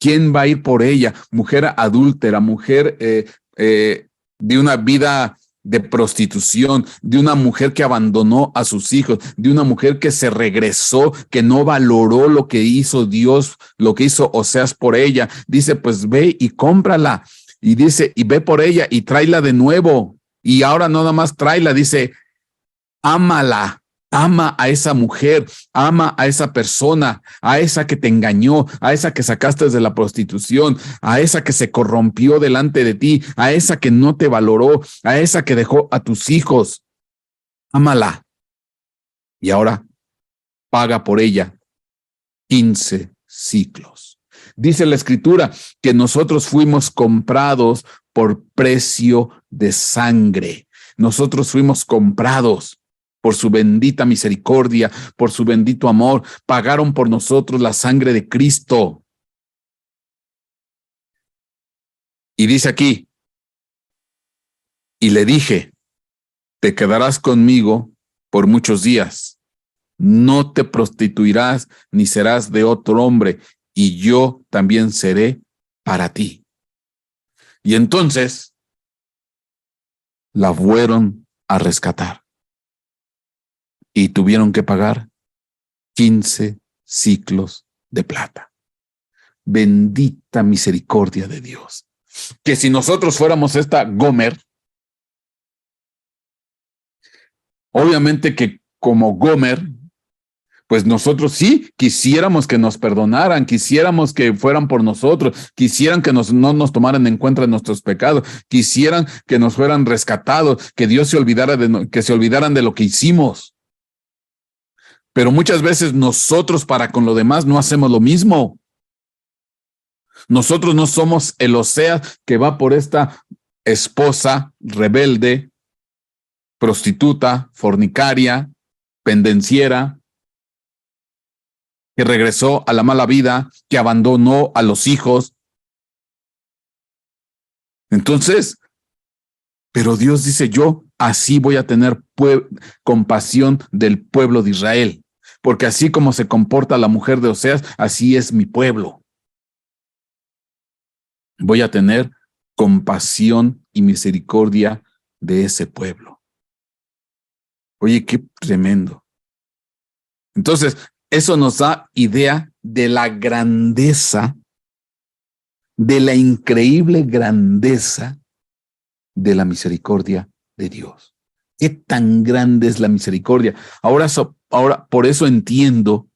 ¿Quién va a ir por ella? Mujer adúltera, mujer de una vida de prostitución, de una mujer que abandonó a sus hijos, de una mujer que se regresó, que no valoró lo que hizo Dios, lo que hizo Oseas por ella. Dice, pues ve y cómprala. Y dice, y ve por ella y tráela de nuevo. Y ahora no nada más tráela, dice, ámala. Ama a esa mujer, ama a esa persona, a esa que te engañó, a esa que sacaste de la prostitución, a esa que se corrompió delante de ti, a esa que no te valoró, a esa que dejó a tus hijos. Ámala. Y ahora paga por ella 15 siclos. Dice la Escritura que nosotros fuimos comprados por precio de sangre. Nosotros fuimos comprados por su bendita misericordia, por su bendito amor. Pagaron por nosotros la sangre de Cristo. Y dice aquí, y le dije, te quedarás conmigo por muchos días. No te prostituirás ni serás de otro hombre, y yo también seré para ti. Y entonces la fueron a rescatar. Y tuvieron que pagar 15 siclos de plata. Bendita misericordia de Dios. Que si nosotros fuéramos esta Gomer, Obviamente que como Gomer, pues nosotros sí quisiéramos que nos perdonaran, quisiéramos que fueran por nosotros, quisieran que no nos tomaran en cuenta nuestros pecados, quisieran que nos fueran rescatados, que Dios se olvidara que se olvidaran de lo que hicimos. Pero muchas veces nosotros para con lo demás no hacemos lo mismo. Nosotros no somos el Oseas que va por esta esposa rebelde, prostituta, fornicaria, pendenciera, que regresó a la mala vida, que abandonó a los hijos. Entonces, pero Dios dice, yo así voy a tener compasión del pueblo de Israel, porque así como se comporta la mujer de Oseas, así es mi pueblo. Voy a tener compasión y misericordia de ese pueblo. Oye, qué tremendo. Entonces, eso nos da idea de la grandeza, de la increíble grandeza de la misericordia de Dios. ¿Qué tan grande es la misericordia? Ahora por eso entiendo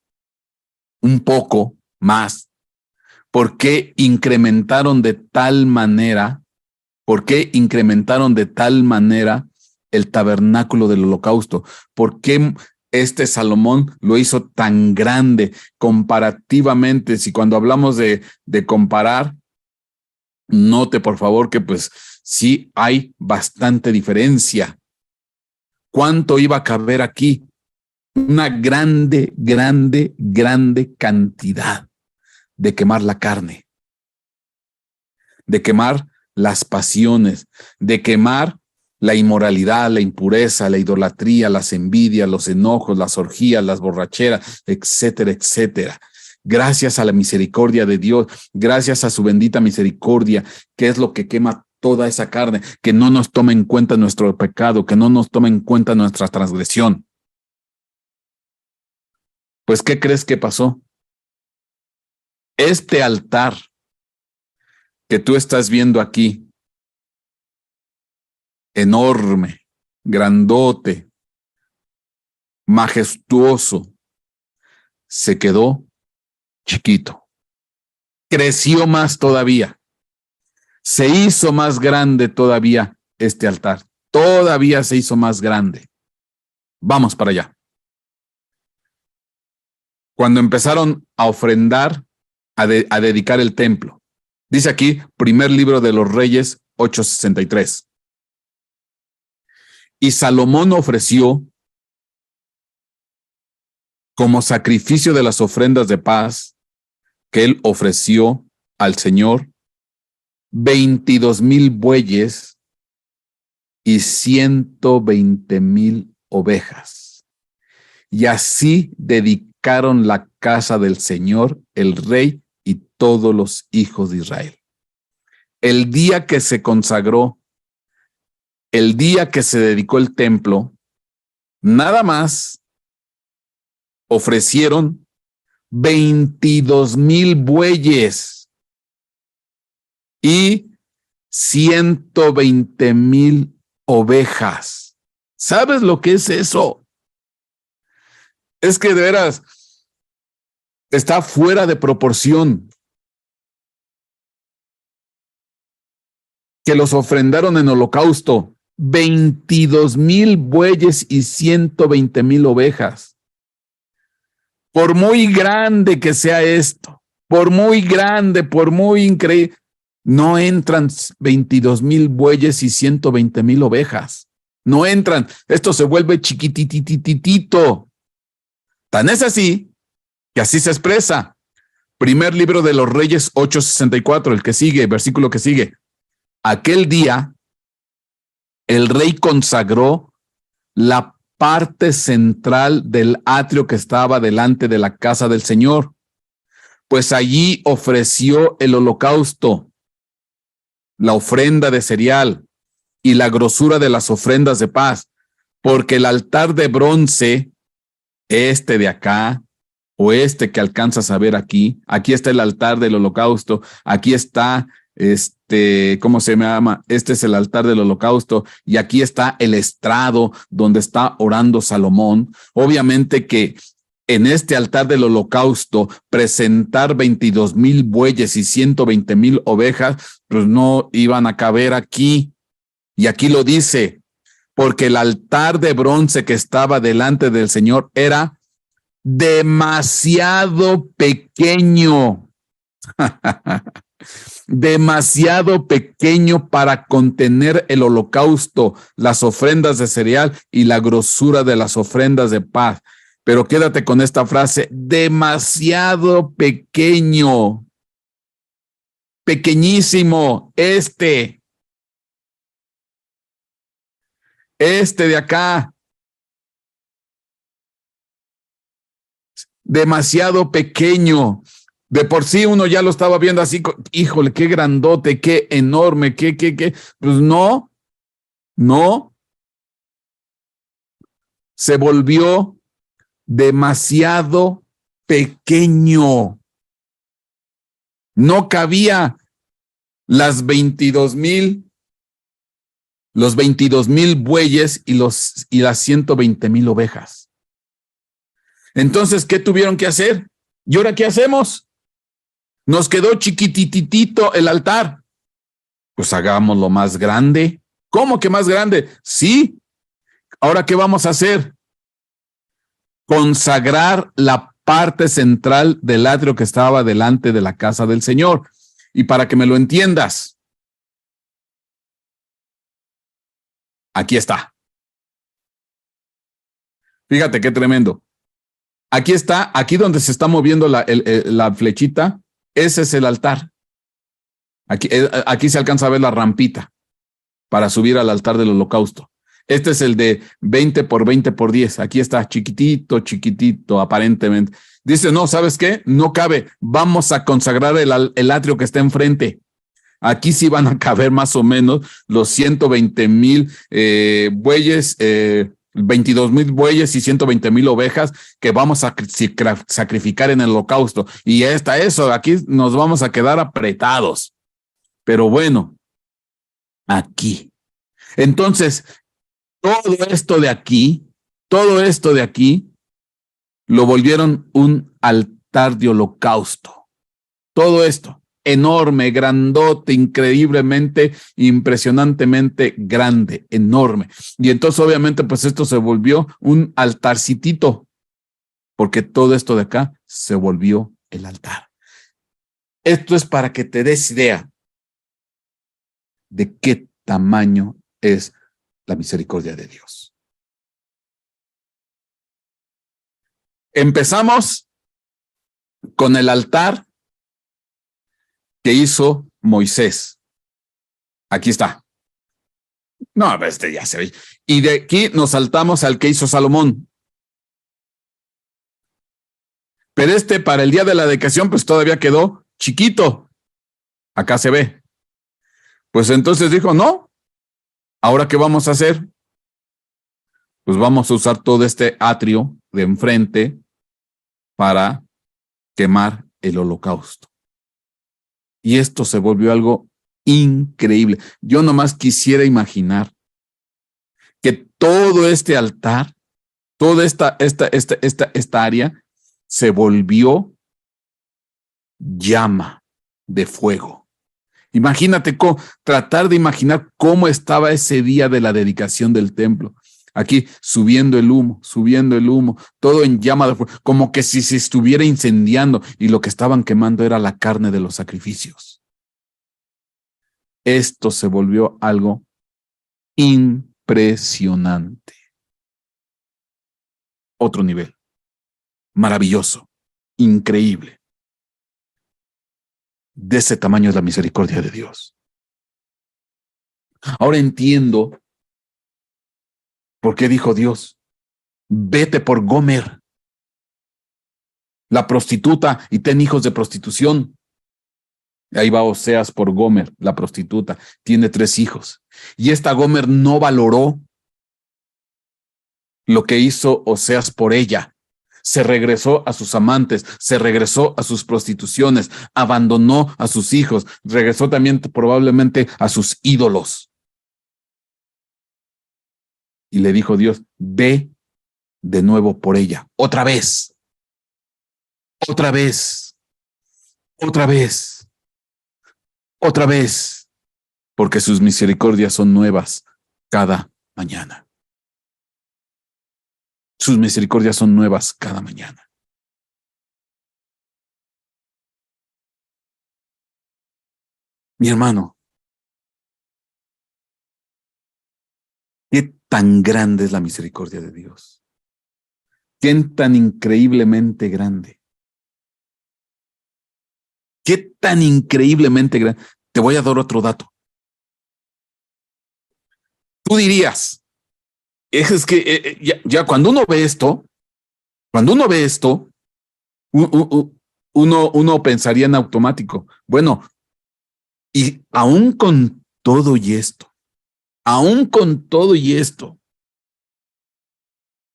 un poco más por qué incrementaron de tal manera el tabernáculo del holocausto. ¿Por qué este Salomón lo hizo tan grande comparativamente? Si cuando hablamos de comparar, note por favor que pues sí hay bastante diferencia. ¿Cuánto iba a caber aquí? Una grande cantidad de quemar la carne, de quemar las pasiones, de quemar la inmoralidad, la impureza, la idolatría, las envidias, los enojos, las orgías, las borracheras, etcétera, etcétera. Gracias a la misericordia de Dios, gracias a su bendita misericordia, que es lo que quema toda esa carne, que no nos toma en cuenta nuestro pecado, que no nos toma en cuenta nuestra transgresión. Pues, ¿qué crees que pasó? Este altar que tú estás viendo aquí, enorme, grandote, majestuoso, se quedó chiquito. Creció más todavía. Se hizo más grande todavía este altar. Todavía se hizo más grande. Vamos para allá. Cuando empezaron a ofrendar, a dedicar el templo. Dice aquí, primer libro de los Reyes, 8:63. Y Salomón ofreció como sacrificio de las ofrendas de paz que él ofreció al Señor 22,000 bueyes y 120,000 ovejas. Y así dedicaron la casa del Señor, el rey y todos los hijos de Israel. El día que se consagró, el día que se dedicó el templo, nada más ofrecieron 22,000 bueyes y 120,000 ovejas. ¿Sabes lo que es eso? Es que de veras está fuera de proporción. Que los ofrendaron en holocausto, 22,000 bueyes y 120,000 ovejas. Por muy grande que sea esto, por muy grande, por muy increíble, no entran 22,000 bueyes y 120,000 ovejas. No entran. Esto se vuelve chiquititititito. Tan es así que así se expresa. Primer libro de los Reyes 8:64, el que sigue, versículo que sigue. Aquel día, el rey consagró la parte central del atrio que estaba delante de la casa del Señor, pues allí ofreció el holocausto, la ofrenda de cereal y la grosura de las ofrendas de paz, porque el altar de bronce, este de acá, o este que alcanzas a ver aquí está el altar del holocausto, aquí está ¿cómo se llama? Este es el altar del holocausto y aquí está el estrado donde está orando Salomón. Obviamente que en este altar del holocausto presentar 22,000 bueyes y 120,000 ovejas, pues no iban a caber aquí. Y aquí lo dice, porque el altar de bronce que estaba delante del Señor era demasiado pequeño. Demasiado pequeño para contener el holocausto, las ofrendas de cereal y la grosura de las ofrendas de paz. Pero quédate con esta frase, demasiado pequeño, pequeñísimo, este de acá, demasiado pequeño. De por sí uno ya lo estaba viendo así, híjole, qué grandote, qué enorme, qué. Pues no, se volvió demasiado pequeño. No cabía los 22,000 bueyes y las 120,000 ovejas. Entonces, ¿qué tuvieron que hacer? ¿Y ahora qué hacemos? Nos quedó chiquititito el altar. Pues hagámoslo más grande. ¿Cómo que más grande? Sí. ¿Ahora qué vamos a hacer? Consagrar la parte central del atrio que estaba delante de la casa del Señor. Y para que me lo entiendas, aquí está. Fíjate qué tremendo. Aquí está, aquí donde se está moviendo la flechita, ese es el altar. Aquí se alcanza a ver la rampita para subir al altar del holocausto. Este es el de 20 por 20 por 10. Aquí está, chiquitito, aparentemente. Dice, no, ¿sabes qué? No cabe. Vamos a consagrar el atrio que está enfrente. Aquí sí van a caber más o menos los 120,000 bueyes, 22,000 bueyes y 120,000 ovejas que vamos a sacrificar en el holocausto. Y eso, aquí nos vamos a quedar apretados. Pero bueno, aquí. Entonces, todo esto de aquí, lo volvieron un altar de holocausto. Todo esto, enorme, grandote, increíblemente, impresionantemente grande, enorme. Y entonces, obviamente, pues esto se volvió un altarcitito, porque todo esto de acá se volvió el altar. Esto es para que te des idea de qué tamaño es la misericordia de Dios. Empezamos con el altar que hizo Moisés. Aquí está. No, ya se ve. Y de aquí nos saltamos al que hizo Salomón. Pero para el día de la dedicación, pues todavía quedó chiquito. Acá se ve. Pues entonces dijo, no, ¿ahora qué vamos a hacer? Pues vamos a usar todo este atrio de enfrente para quemar el holocausto. Y esto se volvió algo increíble. Yo nomás quisiera imaginar que todo este altar, toda esta área se volvió llama de fuego. Imagínate tratar de imaginar cómo estaba ese día de la dedicación del templo. Aquí subiendo el humo, todo en llama de fuego, como que si se estuviera incendiando y lo que estaban quemando era la carne de los sacrificios. Esto se volvió algo impresionante. Otro nivel. Maravilloso. Increíble. De ese tamaño es la misericordia de Dios. Ahora entiendo por qué dijo Dios, vete por Gomer, la prostituta, y ten hijos de prostitución. Ahí va Oseas por Gomer, la prostituta, tiene 3 hijos. Y esta Gomer no valoró lo que hizo Oseas por ella. se regresó a sus amantes, se regresó a sus prostituciones, abandonó a sus hijos, regresó también probablemente a sus ídolos. Y le dijo Dios, ve de nuevo por ella, otra vez, otra vez, otra vez, otra vez, porque sus misericordias son nuevas cada mañana. Sus misericordias son nuevas cada mañana. Mi hermano, qué tan grande es la misericordia de Dios. Qué tan increíblemente grande. Qué tan increíblemente grande. Te voy a dar otro dato. Tú dirías, es que ya cuando uno ve esto, uno pensaría en automático. Bueno, y aún con todo y esto,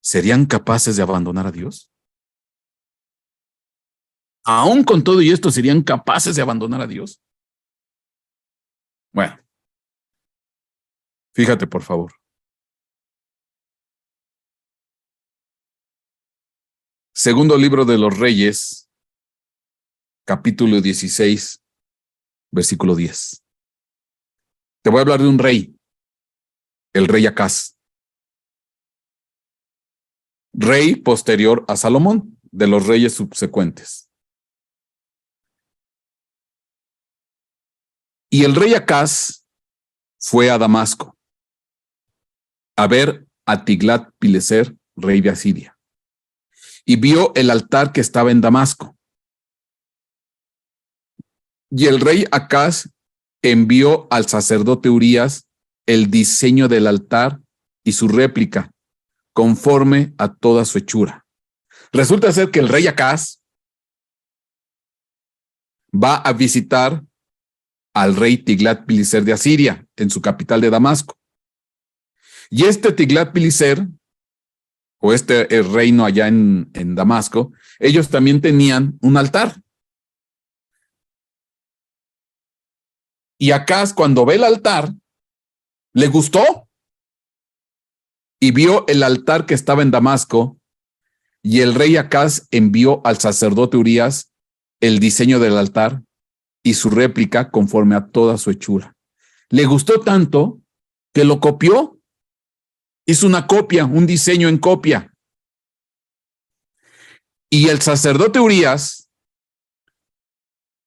¿serían capaces de abandonar a Dios? Aún con todo y esto, ¿serían capaces de abandonar a Dios? Bueno, fíjate por favor. Segundo libro de los Reyes, capítulo 16, versículo 10. Te voy a hablar de un rey, el rey Acaz. Rey posterior a Salomón, de los reyes subsecuentes. Y el rey Acaz fue a Damasco a ver a Tiglat-Pileser, rey de Asiria. Y vio el altar que estaba en Damasco. Y el rey Acaz envió al sacerdote Urías el diseño del altar y su réplica, conforme a toda su hechura. Resulta ser que el rey Acaz va a visitar al rey Tiglat-Pileser de Asiria, en su capital de Damasco. Y este Tiglat-Pileser, o el reino allá en Damasco, ellos también tenían un altar. Y Acaz, cuando ve el altar, le gustó y vio el altar que estaba en Damasco, y el rey Acaz envió al sacerdote Urías el diseño del altar y su réplica conforme a toda su hechura. Le gustó tanto que lo copió. Hizo una copia, un diseño en copia. Y el Urías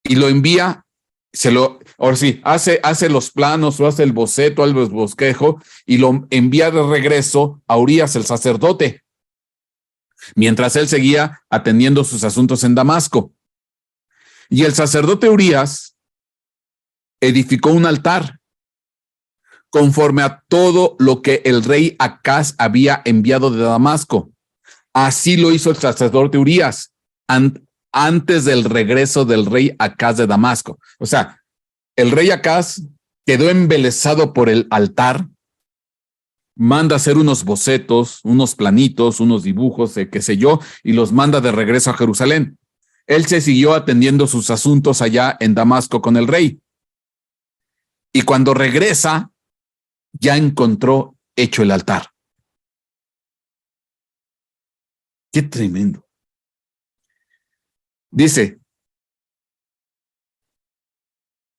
y lo envía, ahora sí, hace los planos o hace el boceto, el bosquejo y lo envía de regreso a Urías, el sacerdote, mientras él seguía atendiendo sus asuntos en Damasco. Y el sacerdote Urías edificó un altar conforme a todo lo que el rey Acaz había enviado de Damasco. Así lo hizo el sacerdote Urías antes del regreso del rey Acaz de Damasco. O sea, el rey Acaz quedó embelesado por el altar, manda hacer unos bocetos, unos planitos, unos dibujos, qué sé yo, y los manda de regreso a Jerusalén. Él se siguió atendiendo sus asuntos allá en Damasco con el rey. Y cuando regresa, ya encontró hecho el altar. Qué tremendo. Dice,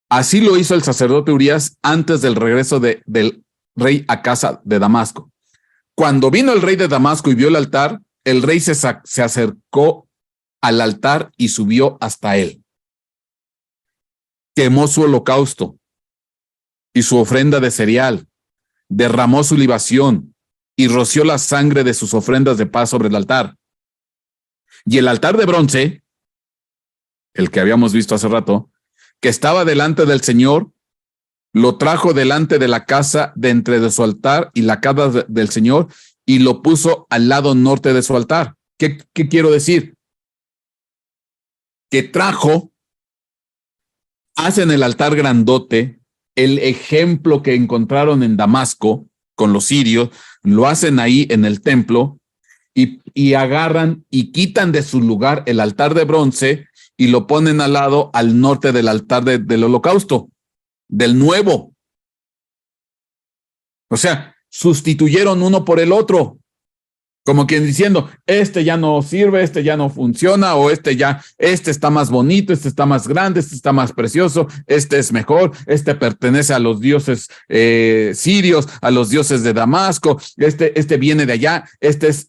así lo hizo el sacerdote Urías antes del regreso del rey Acaz de Damasco. Cuando vino el rey de Damasco y vio el altar, el rey se acercó al altar y subió hasta él. Quemó su holocausto y su ofrenda de cereal, derramó su libación y roció la sangre de sus ofrendas de paz sobre el altar. Y el altar de bronce, el que habíamos visto hace rato, que estaba delante del Señor, lo trajo delante de la casa de entre de su altar y la casa del Señor y lo puso al lado norte de su altar. ¿Qué quiero decir? Que hacen el altar grandote, el ejemplo que encontraron en Damasco con los sirios, lo hacen ahí en el templo y agarran y quitan de su lugar el altar de bronce y lo ponen al lado, al norte del altar del holocausto, del nuevo. O sea, sustituyeron uno por el otro. Como quien diciendo, este ya no sirve, este ya no funciona, o este está más bonito, este está más grande, este está más precioso, este es mejor, este pertenece a los dioses sirios, a los dioses de Damasco, este viene de allá,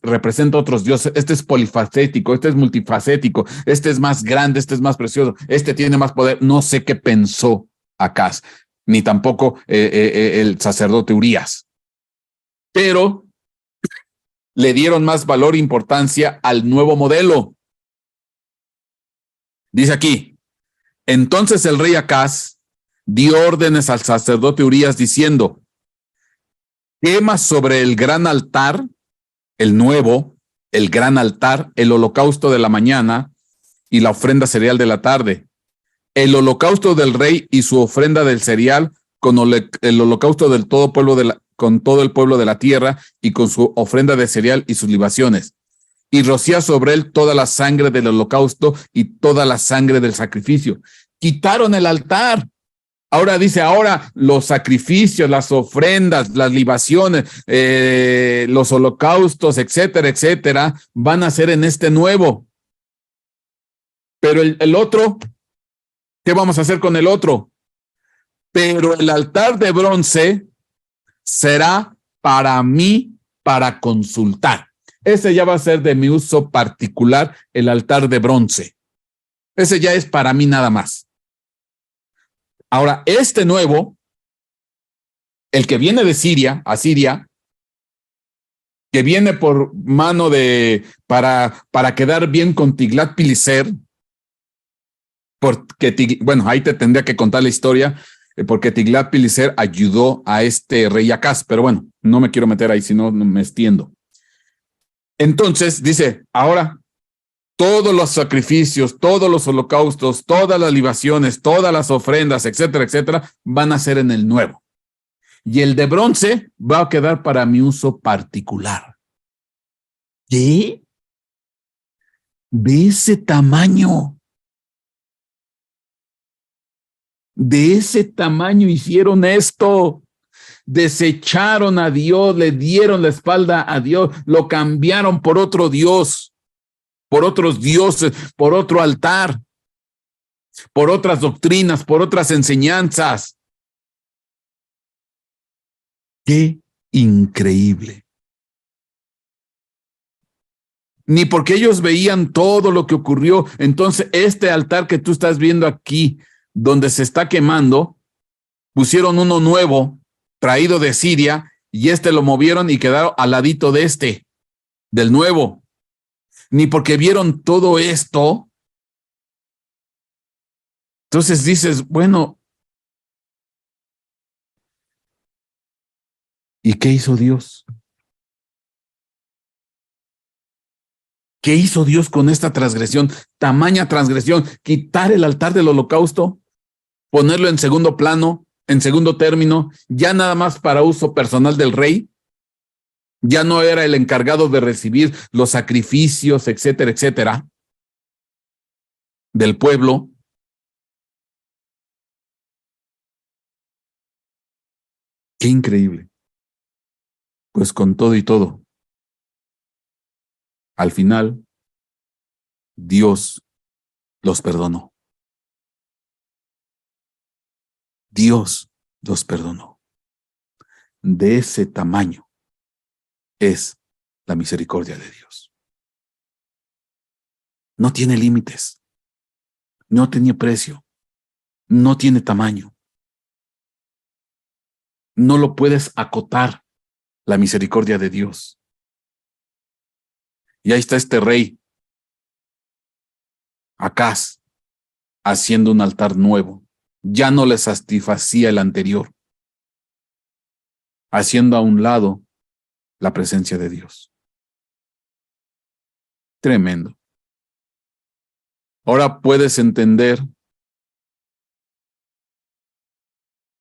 representa otros dioses, este es polifacético, este es multifacético, este es más grande, este es más precioso, este tiene más poder. No sé qué pensó Acaz, ni tampoco el sacerdote Urías, pero le dieron más valor e importancia al nuevo modelo. Dice aquí, entonces el rey Acaz dio órdenes al sacerdote Urías diciendo, quema sobre el gran altar, el nuevo, el gran altar, el holocausto de la mañana y la ofrenda cereal de la tarde, el holocausto del rey y su ofrenda del cereal con el holocausto del todo pueblo con todo el pueblo de la tierra y con su ofrenda de cereal y sus libaciones. Y rocía sobre él toda la sangre del holocausto y toda la sangre del sacrificio. Quitaron el altar. Ahora dice, ahora los sacrificios, las ofrendas, las libaciones, los holocaustos, etcétera, etcétera, van a ser en este nuevo. Pero el otro, ¿qué vamos a hacer con el otro? Pero el altar de bronce será para mí, para consultar. Ese ya va a ser de mi uso particular, el altar de bronce. Ese ya es para mí nada más. Ahora, este nuevo, el que viene de Siria, Asiria, que viene por mano para quedar bien con Tiglat-Pileser, porque, bueno, ahí te tendría que contar la historia, porque Tiglat-Pileser ayudó a este rey Acaz, pero bueno, no me quiero meter ahí, si no me extiendo. Entonces dice, ahora todos los sacrificios, todos los holocaustos, todas las libaciones, todas las ofrendas, etcétera, etcétera, van a ser en el nuevo. Y el de bronce va a quedar para mi uso particular. ¿Qué? De ese tamaño. De ese tamaño hicieron esto. Desecharon a Dios, le dieron la espalda a Dios, lo cambiaron por otro Dios, por otros dioses, por otro altar, por otras doctrinas, por otras enseñanzas. ¡Qué increíble! Ni porque ellos veían todo lo que ocurrió. Entonces, este altar que tú estás viendo aquí, donde se está quemando, pusieron uno nuevo, traído de Siria, y lo movieron y quedaron al ladito de del nuevo. Ni porque vieron todo esto. Entonces dices, bueno, ¿y qué hizo Dios? ¿Qué hizo Dios con esta transgresión? Tamaña transgresión, quitar el altar del holocausto, ponerlo en segundo plano, en segundo término, ya nada más para uso personal del rey. Ya no era el encargado de recibir los sacrificios, etcétera, etcétera, del pueblo. Qué increíble. Pues con todo y todo, al final, Dios los perdonó. Dios los perdonó. De ese tamaño es la misericordia de Dios. No tiene límites, no tiene precio, no tiene tamaño. No lo puedes acotar, la misericordia de Dios. Y ahí está este rey, Acaz, haciendo un altar nuevo. Ya no le satisfacía el anterior, haciendo a un lado la presencia de Dios. Tremendo. Ahora puedes entender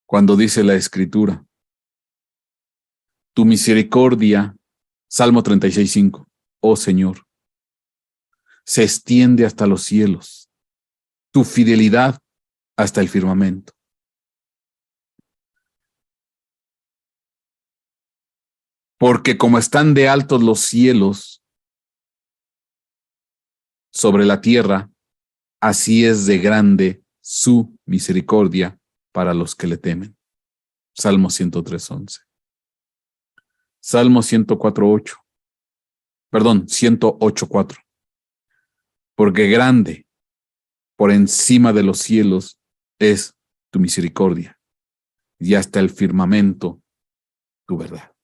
cuando dice la Escritura, tu misericordia, Salmo 36:5, oh Señor, se extiende hasta los cielos, tu fidelidad hasta el firmamento. Porque como están de altos los cielos sobre la tierra, así es de grande su misericordia para los que le temen. Salmo 103:11. Salmo 104:8. Perdón, 108:4. Porque grande, por encima de los cielos, es tu misericordia, y hasta el firmamento tu verdad.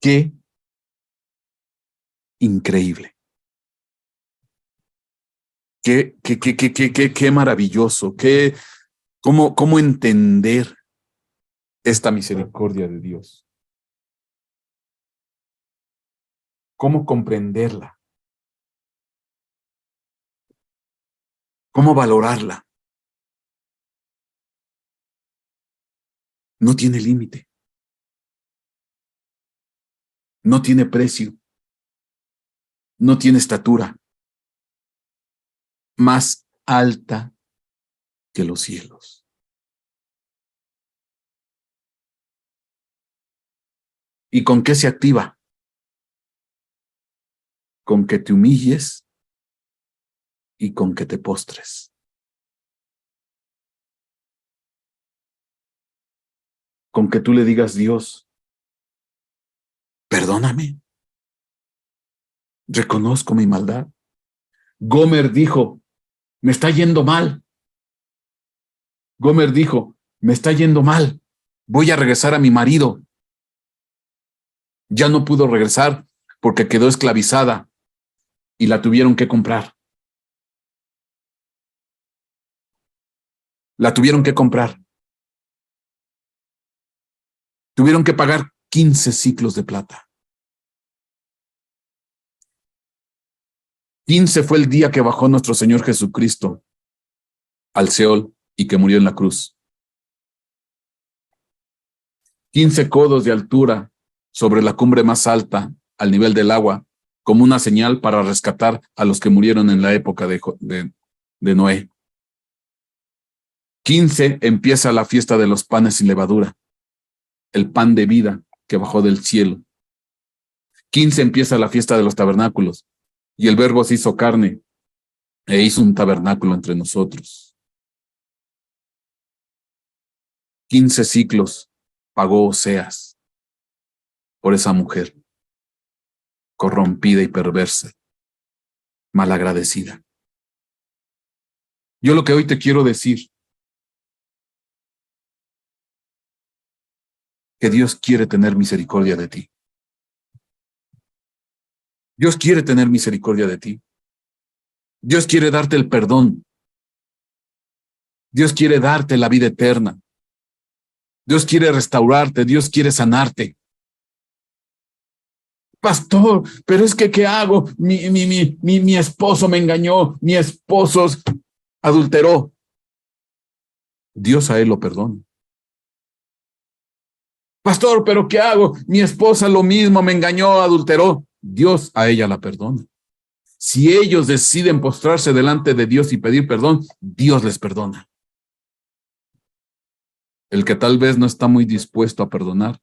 Qué increíble. Qué maravilloso. Cómo entender esta misericordia de Dios. Cómo comprenderla. Cómo valorarla. No tiene límite. No tiene precio. No tiene estatura. Más alta que los cielos. ¿Y con qué se activa? Con que te humilles y con que te postres. Con que tú le digas, Dios, perdóname. Reconozco mi maldad. Gomer dijo, me está yendo mal. Gomer dijo, me está yendo mal. Voy a regresar a mi marido. Ya no pudo regresar porque quedó esclavizada y la tuvieron que comprar. La tuvieron que comprar. Tuvieron que pagar 15 ciclos de plata. 15 fue el día que bajó nuestro Señor Jesucristo al Seol y que murió en la cruz. 15 codos de altura sobre la cumbre más alta, al nivel del agua, como una señal para rescatar a los que murieron en la época de Noé. 15 empieza la fiesta de los panes sin levadura, el pan de vida que bajó del cielo. 15 empieza la fiesta de los tabernáculos, y el Verbo se hizo carne e hizo un tabernáculo entre nosotros. 15 ciclos pagó Oseas por esa mujer corrompida y perversa, malagradecida. Yo lo que hoy te quiero decir, que Dios quiere tener misericordia de ti. Dios quiere tener misericordia de ti. Dios quiere darte el perdón. Dios quiere darte la vida eterna. Dios quiere restaurarte. Dios quiere sanarte. Pastor, pero es que ¿qué hago? Mi esposo me engañó. Mi esposo adulteró. Dios a él lo perdona. Pastor, pero ¿qué hago? Mi esposa lo mismo, me engañó, adulteró. Dios a ella la perdona. Si ellos deciden postrarse delante de Dios y pedir perdón, Dios les perdona. El que tal vez no está muy dispuesto a perdonar,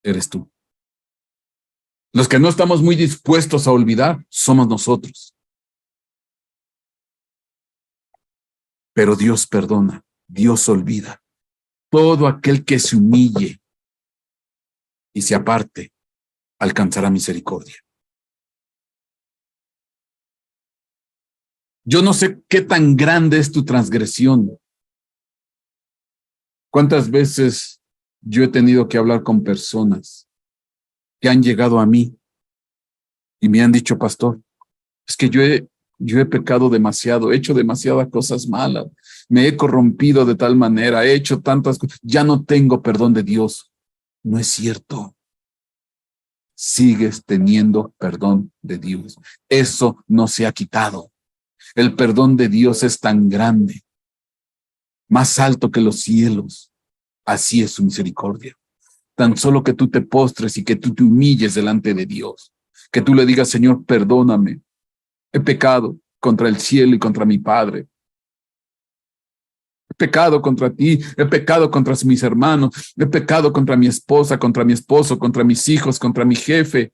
eres tú. Los que no estamos muy dispuestos a olvidar, somos nosotros. Pero Dios perdona, Dios olvida. Todo aquel que se humille y se aparte, alcanzará misericordia. Yo no sé qué tan grande es tu transgresión. ¿Cuántas veces yo he tenido que hablar con personas que han llegado a mí y me han dicho, pastor, es que yo he pecado demasiado, he hecho demasiadas cosas malas, me he corrompido de tal manera, he hecho tantas cosas, ya no tengo perdón de Dios? No es cierto. Sigues teniendo perdón de Dios. Eso no se ha quitado. El perdón de Dios es tan grande, más alto que los cielos. Así es su misericordia. Tan solo que tú te postres y que tú te humilles delante de Dios. Que tú le digas, Señor, perdóname. He pecado contra el cielo y contra mi Padre. He pecado contra ti, he pecado contra mis hermanos, he pecado contra mi esposa, contra mi esposo, contra mis hijos, contra mi jefe,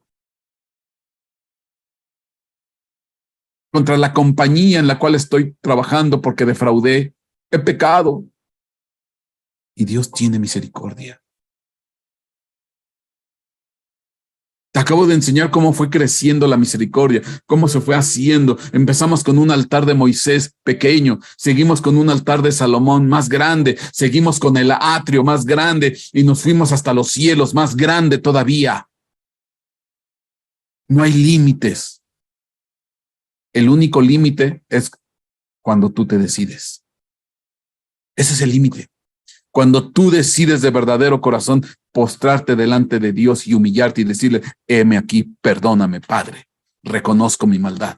contra la compañía en la cual estoy trabajando porque defraudé. He pecado. Y Dios tiene misericordia. Te acabo de enseñar cómo fue creciendo la misericordia, cómo se fue haciendo. Empezamos con un altar de Moisés pequeño, seguimos con un altar de Salomón más grande, seguimos con el atrio más grande y nos fuimos hasta los cielos más grande todavía. No hay límites. El único límite es cuando tú te decides. Ese es el límite. Cuando tú decides de verdadero corazón postrarte delante de Dios y humillarte y decirle, heme aquí, perdóname, Padre, reconozco mi maldad.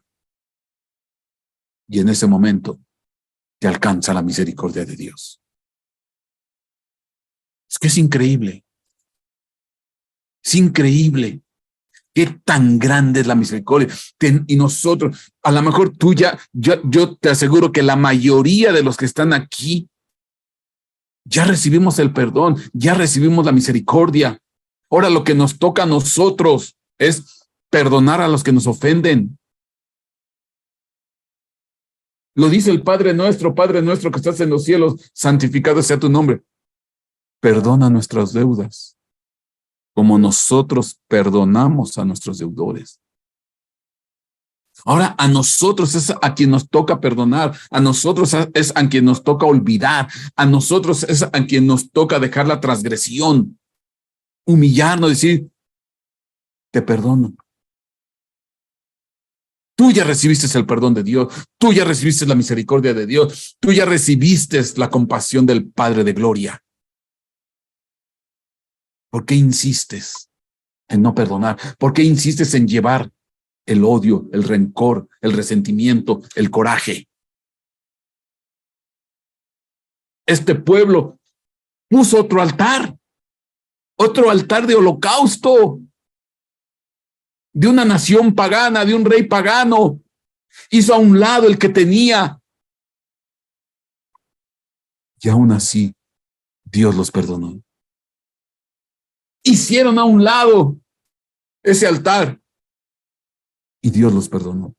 Y en ese momento te alcanza la misericordia de Dios. Es que es increíble. Es increíble. Qué tan grande es la misericordia. Y nosotros, a lo mejor tú yo te aseguro que la mayoría de los que están aquí ya recibimos el perdón, ya recibimos la misericordia. Ahora lo que nos toca a nosotros es perdonar a los que nos ofenden. Lo dice el Padre nuestro que estás en los cielos, santificado sea tu nombre. Perdona nuestras deudas, como nosotros perdonamos a nuestros deudores. Ahora a nosotros es a quien nos toca perdonar, a nosotros es a quien nos toca olvidar, a nosotros es a quien nos toca dejar la transgresión, humillarnos, decir, te perdono. Tú ya recibiste el perdón de Dios, tú ya recibiste la misericordia de Dios, tú ya recibiste la compasión del Padre de Gloria. ¿Por qué insistes en no perdonar? ¿Por qué insistes en llevar el odio, el rencor, el resentimiento, el coraje? Este pueblo puso otro altar de holocausto, de una nación pagana, de un rey pagano. Hizo a un lado el que tenía. Y aún así, Dios los perdonó. Hicieron a un lado ese altar y Dios los perdonó.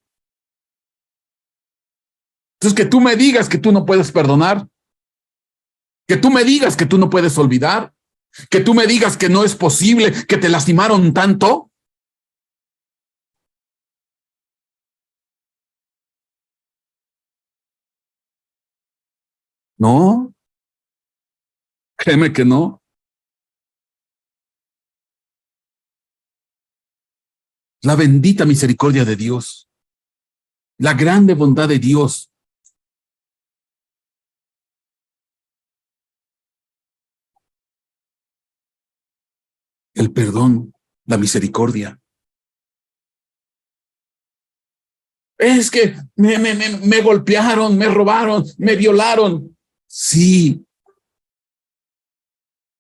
Entonces, que tú me digas que tú no puedes perdonar, que tú me digas que tú no puedes olvidar, que tú me digas que no es posible, que te lastimaron tanto. No, créeme que no. La bendita misericordia de Dios, la grande bondad de Dios. El perdón, la misericordia. Es que me golpearon, me robaron, me violaron. Sí,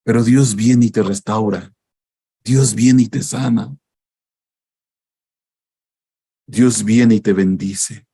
pero Dios viene y te restaura. Dios viene y te sana. Dios viene y te bendice.